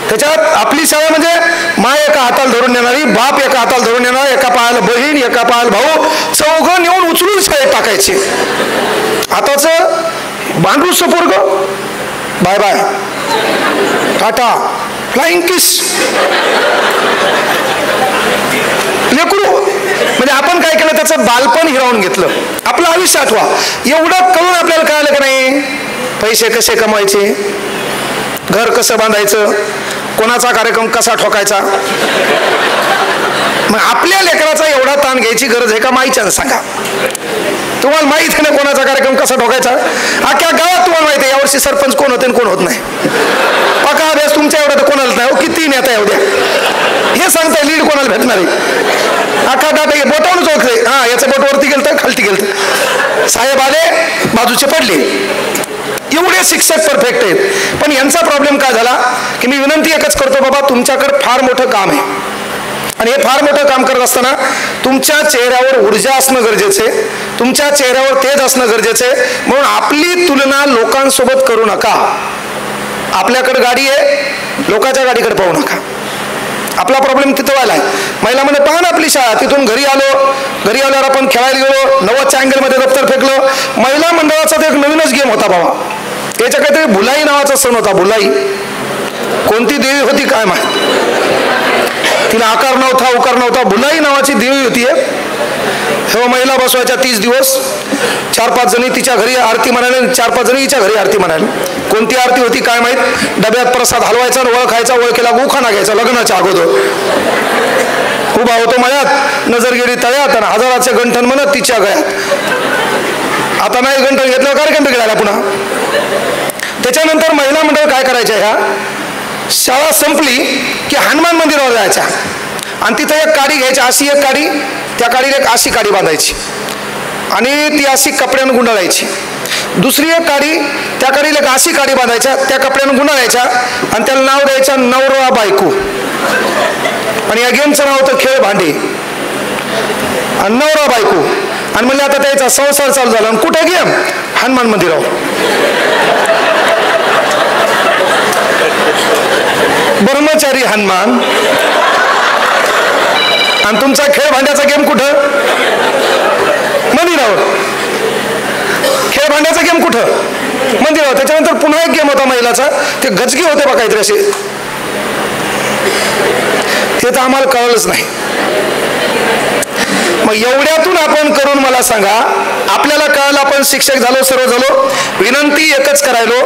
त्याच्यात आपली शाळा म्हणजे माय एका हाताला धरून नेणारी, बाप एका हाताला धरून नेणार, एका पायाला बहीण, एका पायाला भाऊ, चौघं नेऊन उचलून शाळेत टाकायचे. आताच बांधू सपोर्ग, bye bye, tata, flying kiss. लेकरू म्हणजे आपण काय केलं, त्याचं बालपण हिरावून घेतलं, आपलं आयुष्य आठवा. एवढं कळून आपल्याला कळालं का नाही पैसे कसे कमवायचे, घर कसं बांधायचं, कोणाचा कार्यक्रम कसा ठोकायचा. मग आपल्या लेकराचा एवढा ताण घ्यायची गरज आहे का माहीच्या सांगा. तुम्हाला माहित आहे ना कोणाचा कार्यक्रम कसा ठोकायचा. अख्ख्या गावात तुम्हाला माहिती आहे यावर्षी सरपंच कोण होते आणि कोण होत नाही. पका अभ्यास तुमच्या एवढा तर कोणाला नाही. किती नेता एवढ्या हे सांगताय लीड कोणाला भेटणार आहे. अख्खा डाटा बोटावूनच ओळखले. हा याचं बोट वरती गेलं खालती गेलं, साहेब आले बाजूचे पडले. एवढे शिक्षक परफेक्ट आहेत. पण यांचा प्रॉब्लेम काय झाला की मी विनंती एकच करतो, बाबा तुमच्याकडे फार मोठं काम आहे आणि हे फार मोठं काम करत असताना तुमच्या चेहऱ्यावर ऊर्जा असणं गरजेचं आहे, तुमच्या चेहऱ्यावर तेज असणं गरजेचं आहे. म्हणून आपली तुलना लोकांसोबत करू नका. आपल्याकडे गाडी आहे, लोकांच्या गाडीकडे पाहू नका. आपला प्रॉब्लेम तिथं व्हायला आहे. महिला म्हणे पहा ना आपली शाळा, तिथून घरी आल्यावर आपण खेळायला गेलो, 90च्या अँगलमध्ये दप्तर फेकलं. महिला मंडळाचा तो एक नवीनच गेम होता बाबा. याच्या काहीतरी भुलाई नावाचा सण होता. भुलाई कोणती देवी होती काय माहिती, तिला आकार नव्हता उकार नव्हता, भुलाई नावाची देवी होती. तेव्हा महिला बसवायच्या 30 दिवस, 4-5 जणी तिच्या घरी आरती म्हणाले, 4-5 जणी हिच्या घरी आरती म्हणाले. कोणती आरती होती काय माहित. डब्यात प्रसाद हलवायचा, ओळखायचा, ओळखीला उखाणा घ्यायचा. लग्नाच्या अगोदर उभा होतो मळ्यात, नजर गेली तळ्यात आणि हजाराचे गंठन म्हणत तिच्या गळ्यात. आता नाही गंठन घेतल्यावर कार्यक्रम बिघडायला पुन्हा. त्याच्यानंतर महिला मंडळ काय करायच्या, ह्या शाळा संपली की हनुमान मंदिरावर जायच्या आणि तिथं एक काडी घ्यायची, अशी एक काडी, त्या काडीला एक अशी काडी बांधायची आणि ती अशी कपड्यानं गुंडाळायची. दुसरी एक काडी, त्या काडीला एक अशी काडी बांधायच्या, त्या कपड्यानं गुंडाळायच्या आणि त्याला नाव द्यायचं नवरा बायको. आणि या गेमचं नाव होतं खेळ भांडे आणि नवरा बायको. आणि म्हणजे आता त्याचा संसार चालू झाला. आणि कुठे गेम, हनुमान मंदिरावर. ब्रह्मचारी हनुमान आणि तुमचा खेळ भांड्याचा गेम कुठं, मंदिरावर. खेळ भांड्याचा गेम कुठं, मंदिरावर. त्याच्यानंतर पुन्हा एक गेम होता महिलाचा, ते गजगे होते बा काहीतरी असे, ते तर आम्हाला कळलंच नाही. मग एवढ्यातून आपण करून मला सांगा, आपल्याला कळलं, आपण शिक्षक झालो, सर्व झालो. विनंती एकच करायलो,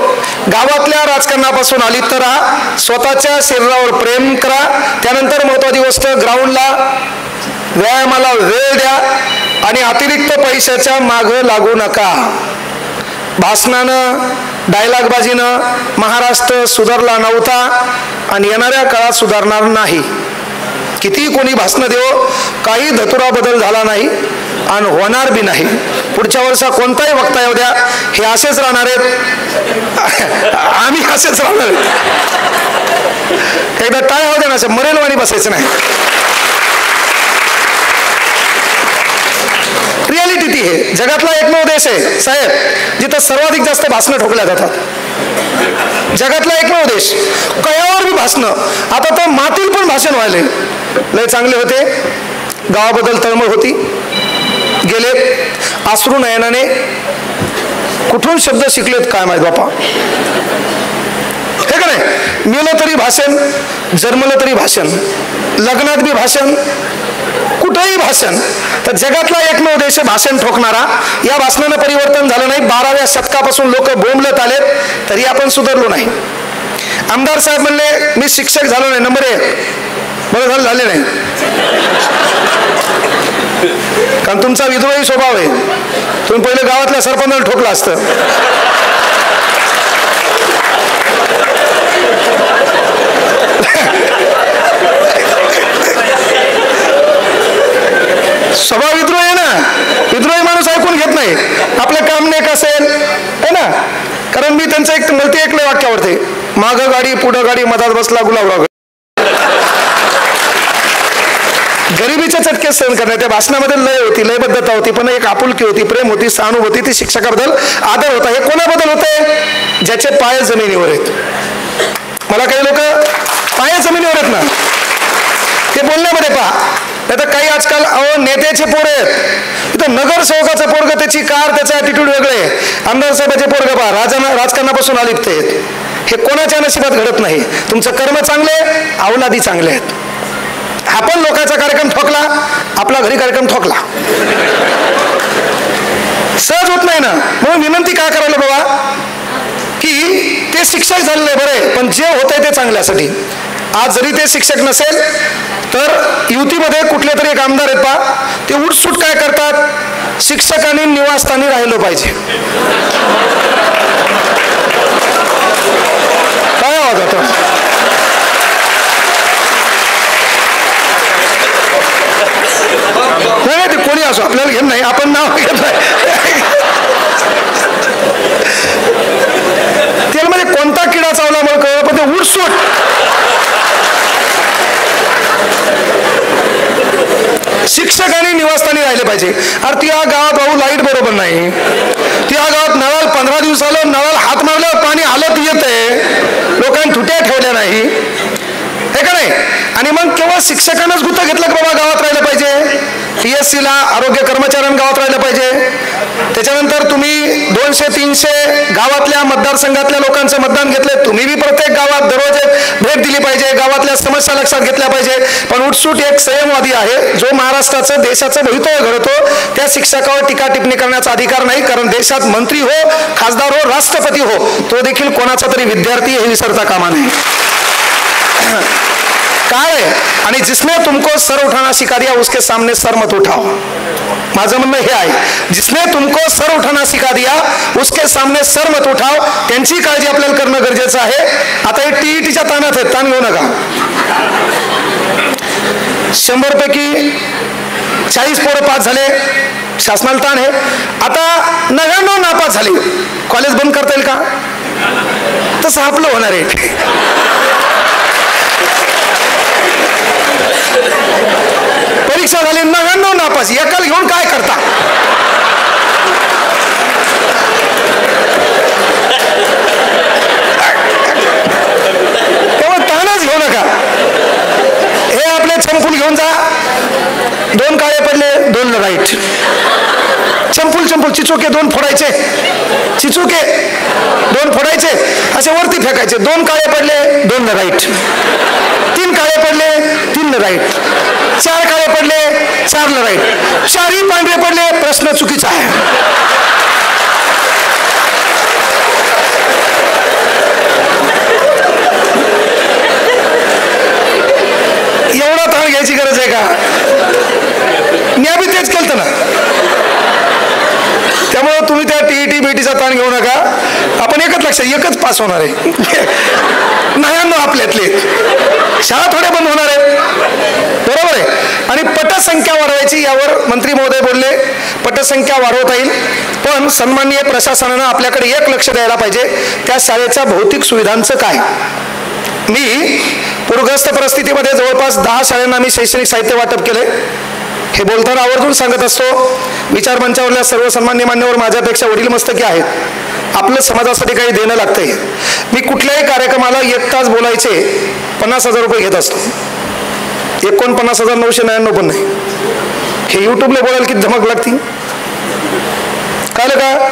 गावातल्या राजकारणापासून आली तर स्वतःच्या शरीरावर प्रेम करा. त्यानंतर महत्वाची गोष्ट, ग्राउंडला व्यायामाला वेळ द्या आणि अतिरिक्त पैशाच्या मागं लागू नका. भाषणानं, डायलॉगबाजीनं महाराष्ट्र सुधारला नव्हता आणि येणाऱ्या काळात सुधारणार नाही. किती कोणी भाषण देव, काही धतुरा बदल झाला नाही आणि होणार बी नाही. पुढच्या वर्षा कोणताही वक्ता येऊ द्या, हे असेच राहणार आहेत, आम्ही असेच राहणार आहेत. एकदा टाळ होऊ द्या ना, असं मरेलवाणी बसायचं नाही. रियालिटी ती आहे. जगातला एकमेव देश आहे साहेब जिथं सर्वाधिक जास्त भाषणं ठोकल्या जातात. जगातला एकमेव देश, कयावर बी भाषणं. आता तर मातील पण भाषण व्हायले. लय चांगले होते, गावाबद्दल तळमळ होती, गेले अश्रू नयनाने. कुठून शब्द शिकलेत काय माहित बापा, हे का नाही. मेलं तरी भाषण, जन्मलं तरी भाषण, लग्नात बी भाषण, कुठेही भाषण. तर जगातला एकमेव देश भाषण ठोकणारा. या भाषणानं परिवर्तन झालं नाही. 12व्या शतकापासून लोक बोंबलत आलेत तरी आपण सुधारलो नाही. आमदार साहेब म्हणले मी शिक्षक झालो नाही, नंबर 1 बरं झालं, झाले नाही. कारण तुमचा विद्रोही स्वभाव आहे. तुम्ही पहिले गावातल्या सरपंचाला ठोकलं असतं. स्वभाव विद्रोही आहे ना. विद्रोही माणूस ऐकून घेत नाही. आपलं काम नाही कसेल आहे ना. कारण मी त्यांचं एक मल्टी ऐकलं वाक्य आवडते, मागं गाडी पुढं गाडी मधात बसला गुलाबराव. गरिबीच्या चटके सहन करण्यात. त्या भाषणामध्ये लय होती, लयबद्धता होती, पण एक आपुलकी होती, प्रेम होती, सहानुभूती, ती शिक्षकाबद्दल आदर होता. हे कोणाबद्दल होते, ज्याचे पाय जमिनीवर आहेत. मला काही लोक पाय जमिनीवर आहेत ना, ते बोलण्यामध्ये पहा. नाही तर काही आजकाल नेत्याचे पोर आहेत, इथं नगरसेवकाचं पोरग, त्याची कार, त्याचा ॲटिट्यूड वेगळे. आमदार साहेबाचे पोरग पहा, राजकारणापासून अलिप्त आहेत. हे कोणाच्या नशिबात घडत नाही. तुमचं कर्म चांगले, अवलादी चांगले आहेत. आपण लोकांचा कार्यक्रम ठोकला, आपला घरी कार्यक्रम ठोकला, सहज होत नाही ना. म्हणून विनंती काय करायला बाबा, की ते शिक्षक झालेले बरे, पण जे होतंय ते चांगल्यासाठी. आज जरी ते शिक्षक नसेल तर युतीमध्ये कुठले तरी एक आमदार आहेत पहा, ते उठसूट काय करतात, शिक्षकांनी निवासस्थानी राहिलं पाहिजे. काय आवाज होता, नाही ते कोणी असो, आपल्याला घेत नाही, आपण नाव घेत नाही. त्याला म्हणजे कोणता किडा चावला मला कळलं, पण ते उठसूट शिक्षकांनी निवासस्थानी राहिले पाहिजे. अरे त्या गावात भाऊ लाईट बरोबर नाही, त्या गावात नळाला 15 दिवसाला नळाला हात मारल्यावर पाणी आलत येत आहे, उलट्या ठेवल्या नाही, हे का नाही? आणि मग केवळ शिक्षकांनाच गुत्त घेतलं की बाबा गावात राहिलं पाहिजे, PSC ला आरोग्य कर्मचाऱ्यांना गावात राहिलं पाहिजे. त्याच्यानंतर तुम्ही 200-300 गावातल्या मतदारसंघातल्या लोकांचं मतदान घेतले, तुम्ही बी प्रत्येक गावात दररोज भेट दिली पाहिजे, गावातल्या समस्या लक्षात घेतल्या पाहिजे. पण उठसूट एक संयमवादी आहे जो महाराष्ट्राचं देशाचं भवितव्य घडवतो, त्या शिक्षकावर टीका टिप्पणी करण्याचा अधिकार नाही. कारण देशात मंत्री हो, खासदार हो, राष्ट्रपती हो, तो देखील कोणाचा तरी विद्यार्थी हे विसरता कामा नये. काय आहे? आणि जिसने तुमको सर उठाना सिखा दिया उसके सामने सर मत उठाओ. माझं म्हणणं हे आहे, जिसने तुमको सर उठाना सिखा दिया उसके सामने सर मत उठाओ. त्यांची काळजी आपल्याला करणं गरजेचं आहे. आता हे TETच्या ताणात आहेत, ताण घेऊ नका. 100 पैकी 40 पोरं पास झाले, शासनाला ताण आहे. आता 99 नापास झाले, कॉलेज बंद करता येईल का? तसं आपलं होणार आहे. परीक्षा झाली, 99 नापास, एकाला घेऊन काय करता? तेव्हा ताणच घेऊ नका. हे आपले चंपूल घेऊन जा, 2 काळे पडले, 2 राईट. चंपूल चिचुके 2 फोडायचे, चिचुके 2 फोडायचे, असे वरती फेकायचे. 2 काळे पडले, 2 राईट. 3 काळे पडले, 3 राईट. 4 काळे पडले, 4 राईट. 4ही पांढरे पडले, प्रश्न चुकीचा आहे. एवढा ताण घ्यायची गरज आहे का? मी आम्ही तेच केलं ना. त्यामुळे तुम्ही त्या TET-BETचा ताण घेऊ नका. आपण एकच लक्षात, एकच पास होणार आहे. 99 आपल्यातले, शाळा थोड्या बंद होणार आहे, बरोबर आहे. आणि पटसंख्या वाढवायची, यावर मंत्री महोदय बोलले. पटसंख्या वाढवता येईल, पण सन्माननीय प्रशासनानं आपल्याकडे एक लक्ष द्यायला पाहिजे, त्या शाळेच्या भौतिक सुविधांचं काय. मी पूरग्रस्त परिस्थितीमध्ये जवळपास 10 शाळांना मी शैक्षणिक साहित्य वाटप केले. हे बोलताना आवर्जून सांगत असतो, विचारमंचावरल्या सर्व सन्मान्य मान्यवर माझ्यापेक्षा वडील मस्तकी आहेत. आपलं समाजासाठी काही देणं लागतंय. मी कुठल्याही कार्यक्रमाला 1 तास बोलायचे 50,000 रुपये घेत असतो. 49,999 पण नाही. हे युट्यूबला बोलायला किती धमक लागती, कळलं का?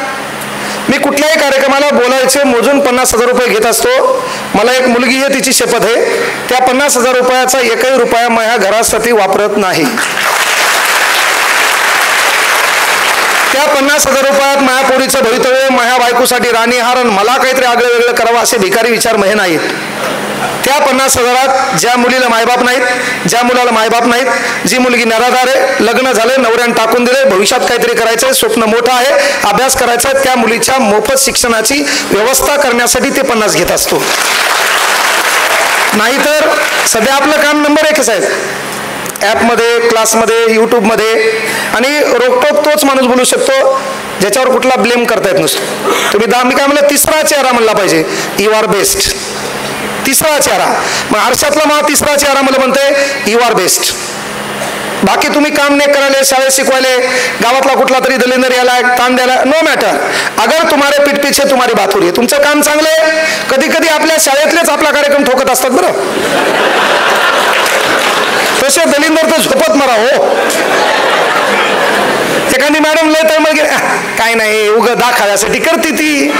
मी कुठल्याही कार्यक्रमाला बोलायचे मोजून 50,000 रुपये घेत असतो. मला एक मुलगी आहे, तिची शपथ आहे, त्या 50,000 रुपयाचा 1ही रुपया माझ्या घरासाठी वापरत नाही. त्या 50,000 रुपयात माझ्या पोरीचं भवितव्य, माझ्या बायकोसाठी राणीहार, मला काहीतरी आगळं वेगळं करावं असे भिकारी विचार महे नाहीत. त्या 50,000 ज्या मुलीला मायबाप नाहीत, ज्या मुलाला मायबाप नाहीत, जी मुलगी निराधार आहे, लग्न झाले, नवऱ्याने टाकून दिले, भविष्यात काहीतरी करायचंय, स्वप्न मोठं आहे, अभ्यास करायचा, त्या मुलीच्या मोफत शिक्षणाची व्यवस्था करण्यासाठी ते 50 घेत असतो. नाहीतर सध्या आपलं काम नंबर 1च आहे. ॲपमध्ये, क्लासमध्ये, यूट्यूबमध्ये. आणि रोकटोक तोच माणूस बोलू शकतो ज्याच्यावर कुठला ब्लेम करता येत नसतो. तुम्ही मी काय म्हणलं, तिसरा चेहरा म्हणला पाहिजे, यू आर बेस्ट. तिसरा चेहरा, मग आरशातला मला तिसरा चेहरा मला म्हणते यू आर बेस्ट. बाकी तुम्ही काम नाही करायले, शाळेत शिकवायले, गावातला कुठला तरी दलिंदर याला ताण द्यायला, नो मॅटर. अगर तुम्हारे पीठ पीछे तुम्हारी बात हो रही है, तुमचं काम चांगलं आहे. कधी कधी आपल्या शाळेतलेच आपला कार्यक्रम ठोकत असतात बरं. तसे दलिंदर तर झोपत मरा हो. एखादी मॅडम लय तर मग काय नाही, उग दाखवण्यासाठी करते ती.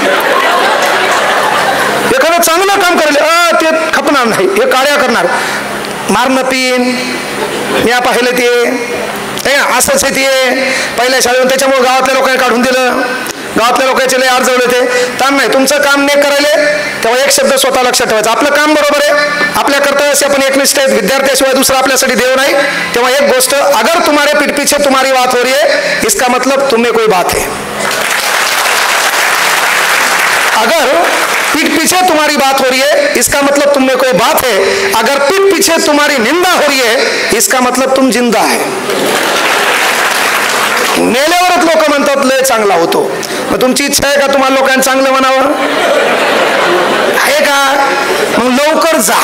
एखादं चांगलं काम करेल, ते खपणार नाही, हे काळ्या करणार, मारणं पिन, मी पाहिलं ते असंच आहे. ते पहिल्या शाळेवर, त्याच्यामुळे गावातल्या लोकांनी काढून दिलं. गावातल्या लोकांचे लय अर्जवले ते ताण नाही. तुमचं काम नाही करायले तेव्हा एक शब्द स्वतः लक्षात ठेवायचा, आपलं काम बरोबर आहे, आपल्या कर्तव्याशी आपण एकनिष्ठ आहेत, विद्यार्थ्याशिवाय दुसरा आपल्यासाठी देव नाही. तेव्हा एक गोष्ट, अगर तुम्हारे पीठ पीछे तुम्हारी बात हो रही है, इसका मतलब तुम में कोई बात है. अगर पीठ पीछे तुम्हारी बात हो रही है, इसका मतलब तुम में कोई बात है. अगर पीठ पीछे तुम्हारी निंदा हो रही है, इसका मतलब तुम जिंदा है. मेल्यावरच लोक म्हणतात लय चांगला होतो. मग तुमची इच्छा आहे का तुम्हाला लोकांनी चांगलं म्हणावं? आहे का? मग लवकर जा.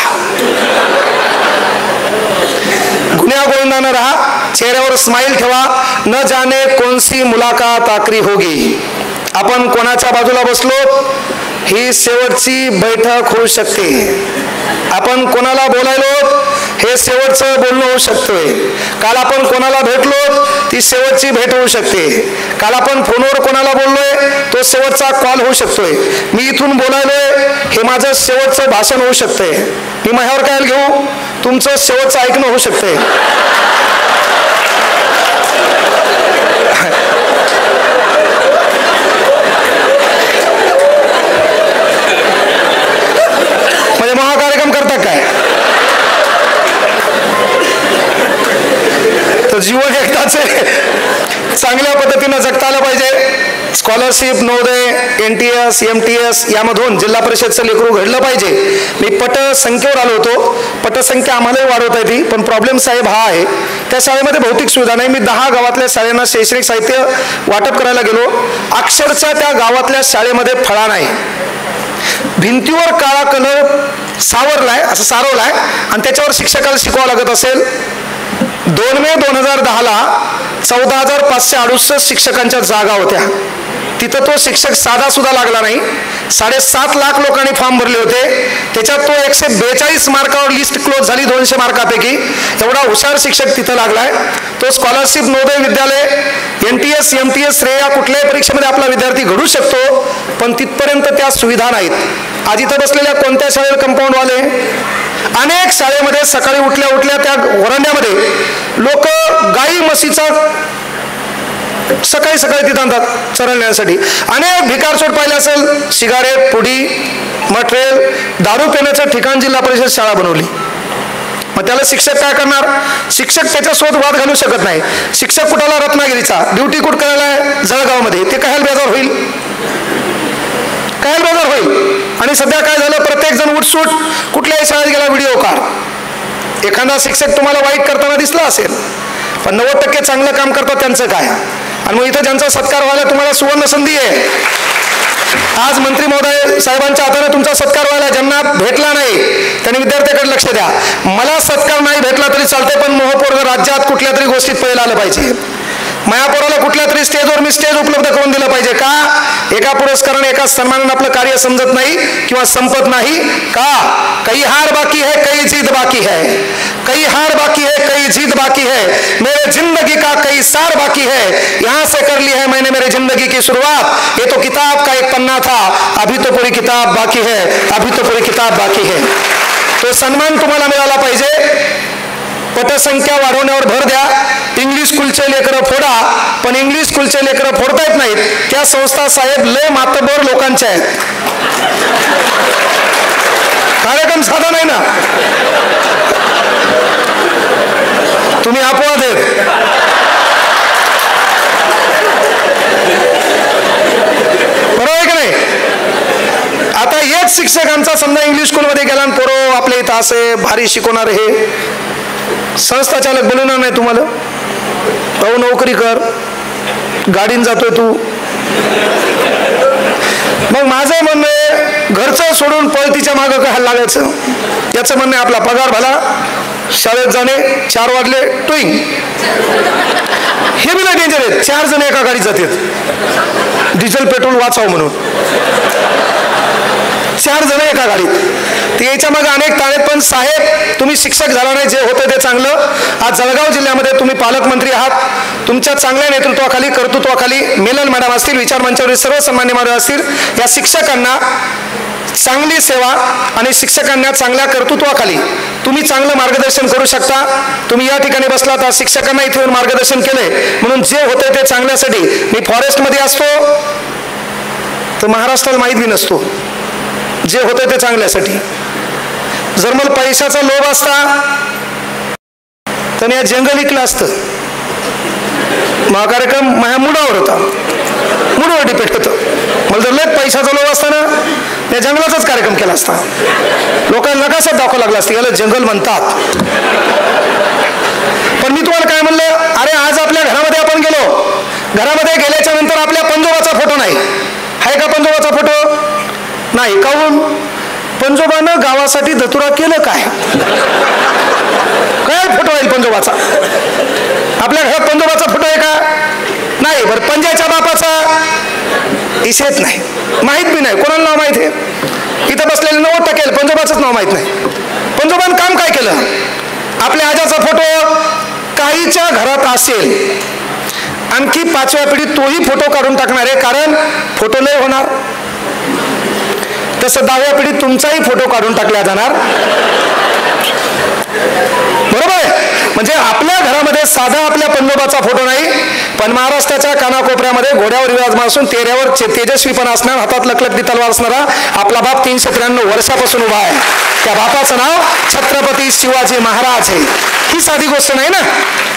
गुन्ह्या गोविंदानं राहा, चेहऱ्यावर स्माइल ठेवा. न जाने कोणसी मुलाकात आखरी होगी. आपण कोणाच्या बाजूला बसलो ही शेवटची बैठक होऊ शकते. आपण कोणाला बोलायलो हे शेवटचं बोलणं होऊ शकतोय. काल आपण कोणाला भेटलो ती शेवटची भेट होऊ शकते. काल आपण फोनवर कोणाला बोललोय तो शेवटचा कॉल होऊ शकतोय. मी इथून बोलायलोय हे माझं शेवटचं भाषण होऊ शकतंय. मी माझ्यावर काय घेऊ, तुमचं शेवटचं ऐकणं होऊ शकतंय. म्हणजे महाकार्यक्रम करतात काय? तर जीवन एकदाच चांगल्या पद्धतीनं जगता आलं पाहिजे. स्कॉलरशिप, नवोदय, NTS, MTS यामधून जिल्हा परिषदचं लेकरू घडलं पाहिजे. मी पटसंख्येवर आलो होतो. पटसंख्या आम्हालाही वाढवता येते, पण प्रॉब्लेम साहेब हा आहे त्या शाळेमध्ये भौतिक सुविधा नाही. मी 10 गावातल्या शाळेंना शैक्षणिक साहित्य वाटप करायला गेलो. अक्षरशः त्या गावातल्या शाळेमध्ये फळा नाही. भिंतीवर काळा कलर सावरलाय, असं सारवलाय आणि त्याच्यावर शिक्षकाला शिकवावं लागत असेल. 2 मे 2010ला 14,568 शिक्षकांच्या जागा होत्या. तिथं तो शिक्षक साधा सुद्धा लागला नाही. 7.5 लाख लोकांनी फॉर्म भरले होते. त्याच्यात तो 142 मार्कावर लिस्ट क्लोज झाली 200 मार्कापैकी. एवढा हुशार शिक्षक तिथं लागलाय. तो scholarship, Navodaya Vidyalaya, NTS, MTS, श्रेय या कुठल्याही परीक्षेमध्ये आपला विद्यार्थी घडू शकतो, पण तिथपर्यंत त्या सुविधा नाहीत. आज इथं बसलेल्या कोणत्या शाळेला कंपाऊंडवाले? अनेक शाळेमध्ये सकाळी उठल्या उठल्या त्या वरांड्यामध्ये लोक गाई म्हशीचा सकाळी सकाळी तिथं आणतात चरण्यासाठी. अनेक भिकारचोट पाहिले असेल. सिगारेट, पुडी, मटेरियल, दारू पिण्याचं ठिकाण जिल्हा परिषद शाळा बनवली. मग त्याला शिक्षक काय करणार? शिक्षक त्याच्यासोबत वाद घालू शकत नाही. शिक्षक कुठाला? रत्नागिरीचा. ड्युटी कुठ करायला? जळगावमध्ये. ते काय बेजार होईल? काय बेजार होईल? आणि सध्या काय झालं, प्रत्येक जण उठसूट कुठल्याही शाळेत गेला व्हिडिओ काढ. एखादा शिक्षक तुम्हाला वाईट करताना दिसला असेल, पण 90% चांगलं काम करतात त्यांचं काय? आणि मग इथं ज्यांचा सत्कार व्हायला तुम्हाला सुवर्ण संधी आहे. आज मंत्री महोदय साहेबांच्या हाताने तुमचा सत्कार व्हायला, ज्यांना भेटला नाही त्यांनी विद्यार्थ्याकडे लक्ष द्या. मला सत्कार नाही भेटला तरी चालते, पण मोहपोरग राज्यात कुठल्या तरी गोष्टीत पहिला आलं पाहिजे. मायापोराला कुठल्या तरी स्टेजवर मी स्टेज उपलब्ध करून दिलं पाहिजे. का? एका पुरस्काराने, एका सन्मानाने आपलं कार्य समजत नाही किंवा संपत नाही. का? कई हार बाकी है, कई जीत बाकी है. कई हार बाकी है, कई जीत बाकी है. मेरे जिंदगी का कई सार बाकी है. यहाँ से कर ली है मैंने मेरी जिंदगी की शुरुआत. ये तो किताब का एक पन्ना था, अभी तो पूरी किताब बाकी है. अभी तो पूरी किताब बाकी है. तो सन्मान तुम्हाला मिळाला पाहिजे. पटसंख्या वाढवण्यावर भर द्या. इंग्लिश स्कूलचे लेकरं फोडा, पण इंग्लिश स्कूलचे लेकरं फोडता येत नाहीत. त्या संस्था साहेब लय मातबर लोकांच्या आहेत. कार्यक्रम साधा नाही ना. तुम्ही अपवाद आहेत. बरोबर आहे का नाही? आता हेच शिक्षकांचा समजा इंग्लिश स्कूलमध्ये गेला आणि पोरो आपल्या इथं असे भारी शिकवणार, हे संस्था चालक बोलवणार नाही तुम्हाला. भाऊ नोकरी कर, गाडीन जातोय तू. मग माझं म्हणणं आहे, घरचं सोडून पळतीच्या मागं काय लागायचं? याचं म्हणणं आहे आपला पगार भला, शाळेत जाणे, 4 वाजले टोईंग. हे बी नाही डेंजर आहेत. 4 जण एका गाडीत जातात डिझेल पेट्रोल वाचावं म्हणून. 4 जण एका गाडीत. ते याच्या मागे अनेक ताळेत. पण साहेब, तुम्ही शिक्षक झाला नाही, जे होतं ते चांगलं. आज जळगाव जिल्ह्यामध्ये तुम्ही पालकमंत्री आहात. तुमच्या चांगल्या नेतृत्वाखाली, कर्तृत्वाखाली मिलन मॅडम असतील, विचार मंचावरील सर्व सन्मान्य मॅडम असतील, या शिक्षकांना चांगली सेवा आणि शिक्षकांना चांगल्या कर्तृत्वाखाली तुम्ही चांगलं मार्गदर्शन करू शकता. तुम्ही या ठिकाणी बसलात, आज शिक्षकांना इथे येऊन मार्गदर्शन केलंय, म्हणून जे होते ते चांगल्यासाठी. मी फॉरेस्टमध्ये असतो तर महाराष्ट्राला माहीत बी नसतो. जे होते ते चांगल्यासाठी. जर मला पैशाचा लोभ असता तर या जंगल इकलं असतं. महाकार्यक्रम माझ्या मुडावर होता, मुडावर डिपेंड होतं. मला जर लय पैशाचा लोभ असता ना, या जंगलाचाच कार्यक्रम केला असता. लोकांना नकाशात दाखवावं लागलं असतं, याला जंगल म्हणतात. पण मी तुम्हाला काय म्हणलं, अरे आज आपल्या घरामध्ये आपण गेलो, घरामध्ये गेल्याच्या नंतर आपल्या पंजोबाचा फोटो नाही. आहे का पंजोबाचा फोटो? नाही. काहून? पंजोबानं गावासाठी दतुरा केलं काय? काय फोटो आहे पंजोबाचा? आपल्या घरात पंजोबाचा फोटो आहे का? नाही. बरं, पंजाच्या बापाचा इशेत नाही, माहीत बी नाही. कोणाला नाव माहीत आहे? इथं बसलेले 90% पंजोबाचंच नाव माहीत नाही. पंजोबानं काम काय केलं? आपल्या आजाचा फोटो काहीच्या घरात असेल, आणखी 5व्या पिढीत तोही फोटो काढून टाकणार आहे, कारण फोटो लय होणार. तसं 10व्या पिढीत तुमचाही फोटो काढून टाकला जाणार. बरोबर आहे? म्हणजे आपल्या घरामध्ये साधा आपल्या पंजोबाचा फोटो नाही, पण महाराष्ट्राच्या कानाकोपऱ्यामध्ये घोड्यावर विराजमान असून तेऱ्यावर तेजस्वीपणा असणार, हातात लखलखती तलवार असणारा आपला बाप 393 वर्षापासून उभा आहे. त्या बापाचं नाव छत्रपती शिवाजी महाराज आहे. ही साधी गोष्ट नाही ना.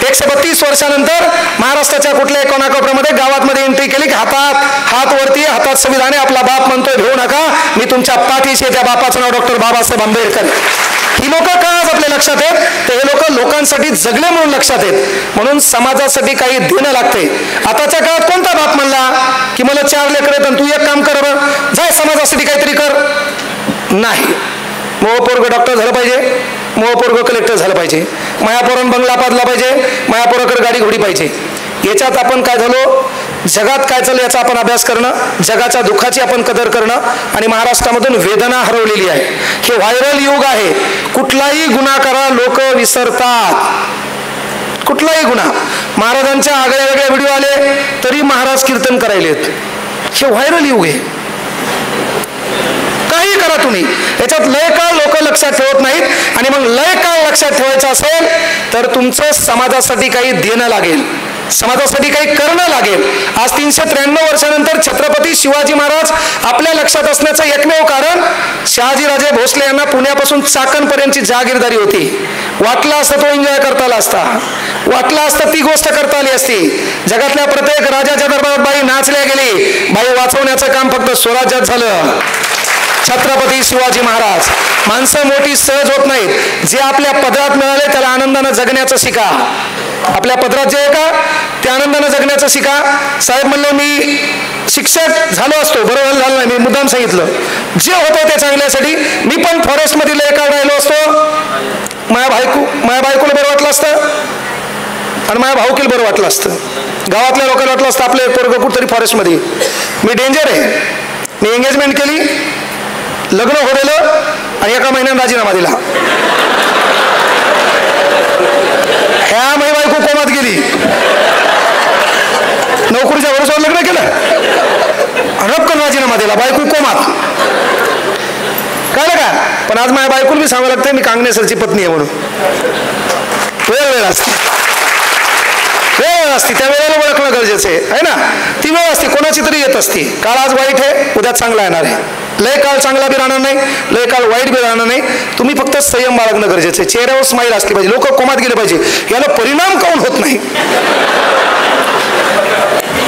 132 वर्षानंतर महाराष्ट्राच्या कुठल्याही कोनाकोपऱ्यामध्ये गावामध्ये एंट्री केली की हात वरती, हातात संविधान आहे. आपला बाप म्हणतोय भिवू नका, मी तुमच्या पाठीशी. त्या बापाचं नाव डॉक्टर बाबासाहेब आंबेडकर. ही लोक का आज आपल्या लक्षात आहेत? तर हे लोक लोकांसाठी जगले म्हणून लक्षात आहेत. म्हणून समाजासाठी काही देणं लागते. आताच्या काळात कोणता बाप म्हणला की मला 4 लेकरं आहेत, तू एक काम कर, जाय समाजासाठी काहीतरी कर? नाही. मोहपोरग डॉक्टर झालं पाहिजे, मोहपोरग कलेक्टर झालं पाहिजे, मायापोरण बंगला पाजला पाहिजे, मायापोराकडे गाडी घोडी पाहिजे. याच्यात आपण काय झालो? जगात काय चाललं याचा आपण अभ्यास करणं, जगाच्या दुःखाची आपण कदर करणं, आणि महाराष्ट्रामधून वेदना हरवलेली आहे. हे व्हायरल युग आहे. कुठलाही गुन्हा करा, लोक विसरतात. कुठलाही गुन्हा. महाराजांच्या आगळ्या वेगळ्या व्हिडिओ आले तरी महाराज कीर्तन करायलेत. हे व्हायरल युग आहे. काही करा तुम्ही, याच्यात लय काळ लोक लक्षात ठेवत नाहीत. आणि मग लय काळ लक्षात ठेवायचं असेल तर तुमचं समाजासाठी काही देणं लागेल, समाजासाठी काही करणं लागेल. आज 393 वर्षानंतर छत्रपती शिवाजी महाराज आपल्या लक्षात असण्याचं एकमेव कारण शहाजीराजे भोसले यांना पुण्यापासून चाकणपर्यंतची जहागीरदारी होती. वाटला असतं तो एन्जॉय करता आला असता, वाटला असतं ती गोष्ट करता आली असती. जगातल्या प्रत्येक राजाच्या दरबारात बाई नाचल्या गेली, बाई वाचवण्याचं काम फक्त स्वराज्यात झालं. छत्रपती शिवाजी महाराज. माणसं मोठी सहज होत नाहीत. जे आपल्या पदरात मिळाले त्याला आनंदानं जगण्याचं शिका. आपल्या पदरात जे आहे का ते आनंदानं जगण्याचं शिका. साहेब म्हणलं मी शिक्षक झालो असतो, बरोबर झालं नाही, मी मुद्दाम सांगितलं. जे होतं ते चांगल्यासाठी. मी पण फॉरेस्टमध्ये लय काळ राहिलो असतो, माझ्या बायकोला बरं वाटलं असतं आणि माझ्या भाऊकीला बरं वाटलं असतं. गावातल्या लोकांना वाटलं असतं आपलं एक पोरगं कुठतरी फॉरेस्टमध्ये. मी डेंजर आहे. मी एंगेजमेंट केली, लग्न हो दिलं आणि एका महिन्यात राजीनामा दिला. ह्या माझी बायको कोमात गेली. नोकरीच्या भरोश्यावर लग्न केलं, रपकन राजीनामा दिला, बायको कोमात. कळलं का? पण आज माझ्या बायकोला मी सांगावं लागतंय मी कांगणेसरची पत्नी आहे म्हणून. वेळ असते, वेळ असते, त्या वेळेला ओळखणं गरजेचं आहे ना. ती वेळ असते, कोणाची तरी येत असते. काळ आज वाईट आहे, उद्या चांगला येणार आहे. लय काळ चांगला बी राहणार नाही, लय काळ वाईट बी राहणार नाही. तुम्ही फक्त संयम बाळगणं गरजेचं आहे. चेहऱ्यावर स्माईल असली पाहिजे. लोक कोमात गेले पाहिजे, याला परिणाम काऊन होत नाही?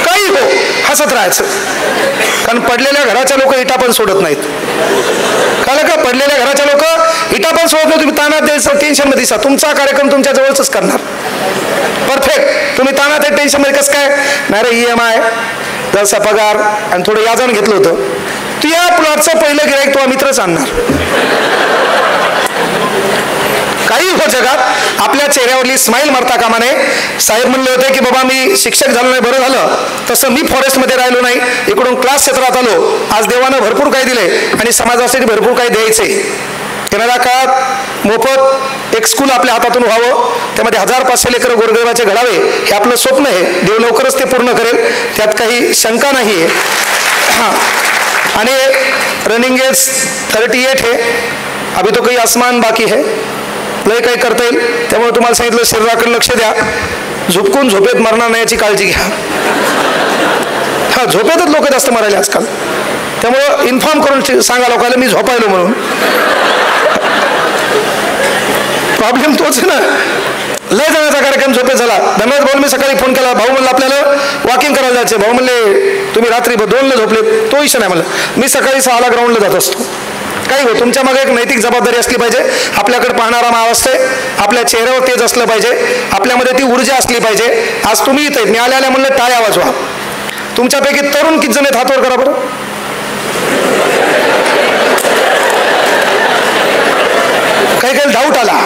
काही हो, हसत राहायचं. कारण पडलेल्या घराच्या लोक इटा पण सोडत नाहीत. कळलं का? पडलेल्या घराच्या लोक इटा पण सोडत नाही. तुम्ही ताणात द्यायचं, टेन्शन मध्ये दिसा. तुमचा कार्यक्रम तुमच्या जवळच करणार. परफेक्ट. तुम्ही ताणात आहे, टेन्शन मध्ये कसं काय? नाही रे, EMI, जसा पगार आणि थोडं याजान घेतलं होतं. तू या प्लॉटचं पहिलं गिराईक तो मित्रच आणणार. काही हो जगात आपल्या चेहऱ्यावरली स्माईल मारता कामा नये. साहेब म्हणले होते की बाबा मी शिक्षक झालो नाही, बरं झालं. तसं मी फॉरेस्टमध्ये राहिलो नाही, इकडून क्लास क्षेत्रात आलो. आज देवानं भरपूर काही दिले आणि समाजासाठी भरपूर काही द्यायचे. येणाऱ्या काळात मोफत एक स्कूल आपल्या हातातून व्हावं, त्यामध्ये 1500 लेकरं गोरगरिबाचे घडावे, हे आपलं स्वप्न आहे. देव लवकरच ते पूर्ण करेल, त्यात काही शंका नाही आहे. आणि रनिंग एज 38 है, अभी तो काही आसमान बाकी है, लय काही करता येईल. त्यामुळे तुम्हाला सांगितलं शरीराकडे लक्ष द्या, झोपकून झोपेत मरणार नाही याची काळजी घ्या. हा, झोपेतच लोक जास्त मरायले आजकाल. त्यामुळं इन्फॉर्म करून सांगा लोकांना मी झोपायलो म्हणून. प्रॉब्लेम तोच ना. लय जणांचा कार्यक्रम झोपेत झाला. धन्यवाद भाऊ, मी सकाळी फोन केला, भाऊ म्हणलं आपल्याला वॉकिंग करायला जायचं. भाऊ म्हणले तुम्ही रात्री 2ला झोपले. तो इशू नाही म्हणलं, मी सकाळी 6ला ग्राउंडला जात असतो. काही हो, तुमच्या मागे एक नैतिक जबाबदारी असली पाहिजे. आपल्याकडे पाहणारा महाराष्ट्र आहे, आपल्या चेहऱ्यावर तेज असलं पाहिजे, आपल्यामध्ये ती ऊर्जा असली पाहिजे. आज तुम्ही इथे मी आल्या म्हणलं टाळ्या वाजवा. तुमच्यापैकी तरुण किती जण आहेत हातवर करा बरं. काही काही डाऊट आला.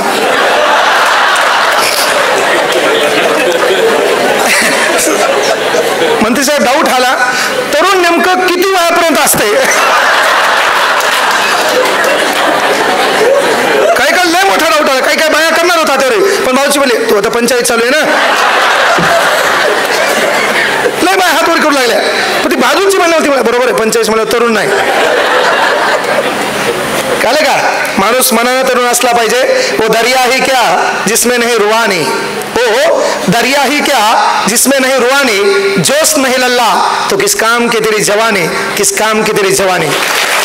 मंत्री साहेब डाऊट आला, तरुण नेमकं किती वयापर्यंत असते? काही काय लय मोठा डाऊट आला, काही काय बाया करणार होता तरी, पण बाजूची बोलले तू आता पंचायत चालू आहे ना, लय बाय हात वर करू लागल्या. पण ती बाजूची म्हणली होती, बरोबर आहे, पंचायत म्हणलं तरुण नाही. कळलं का? माणूस मनानं तरुण असला पाहिजे. वो दरिया ही क्या जिसमें नहीं रुवानी, ओ दरिया ही क्या जिसमें नहीं रुवानी, जोश नहीं लल्ला तो किस काम की तेरी जवानी, किस काम की तेरी जवानी.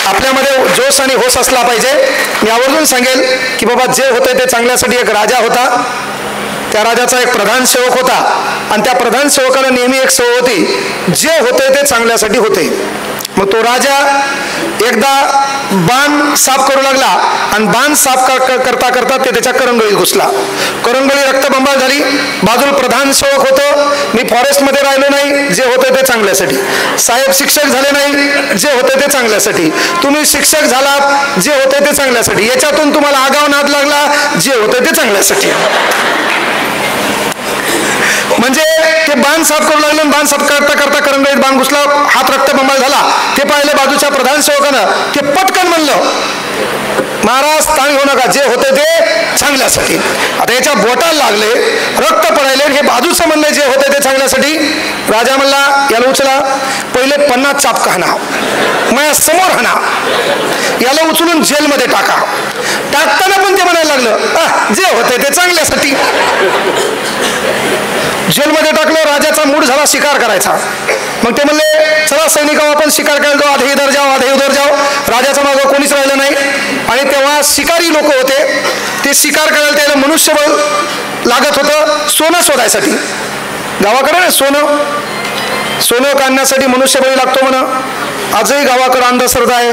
आपल्यामध्ये जोश आणि होश असला पाहिजे. मी आवर्जून सांगेल की बाबा जे होते ते चांगल्यासाठी. एक राजा होता, त्या राजाचा एक प्रधान सेवक होता, आणि त्या प्रधान सेवकाला नेहमी एक सवय होती, जे होते ते चांगल्यासाठी होते. मग तो राजा एकदा बाण साफ करू लागला, आणि बाण साफ करता करता ते त्याच्या करंगळीत घुसला. करंगळी रक्तबंबाळ झाली. बाजूला प्रधान सेवक होतो, मी फॉरेस्टमध्ये राहिलो नाही, जे होते ते चांगल्यासाठी. साहेब शिक्षक झाले नाही, जे होते ते चांगल्यासाठी. तुम्ही शिक्षक झालात, जे होते ते चांगल्यासाठी. याच्यातून तुम्हाला आगाव नाद लागला, जे होते ते चांगल्यासाठी. म्हणजे ते बाण साफ करू लागले, बाण साफ करता करता करंगळीत बाण घुसला, हात रक्तबंबाळ झाला. ते पाहिलं बाजूच्या प्रधान सेवकानं, ते पटकन म्हणलं महाराज ताण घेऊ नका, जे होते ते चांगल्यासाठी. आता याच्या बोटाला लागले, रक्त पडायले, हे बाजूचं म्हणले जे होते ते चांगल्यासाठी. राजा म्हणला याला उचला, पहिले 50 चापका हाणा, माझ्या समोर हाणा, याला उचलून जेलमध्ये टाका. टाकताना पण ते म्हणायला लागलं जे होते ते चांगल्यासाठी. जेलमध्ये टाकलं. राजाचा मूड झाला शिकार करायचा. मग ते म्हणले चला सैनिक आपण शिकार करायला जाऊ, आधे इधर जाओ आधे उधर जाओ. राजाचा मागं कोणीच राहिलं नाही. आणि तेव्हा शिकारी लोक होते, ते शिकार करायला त्याला मनुष्यबळ लागत होतं सोनं शोधायसाठी. गावाकडे ना सोनं काढण्यासाठी मनुष्यबळी लागतो म्हणा. आजही गावाकडे अंधश्रद्धा आहे.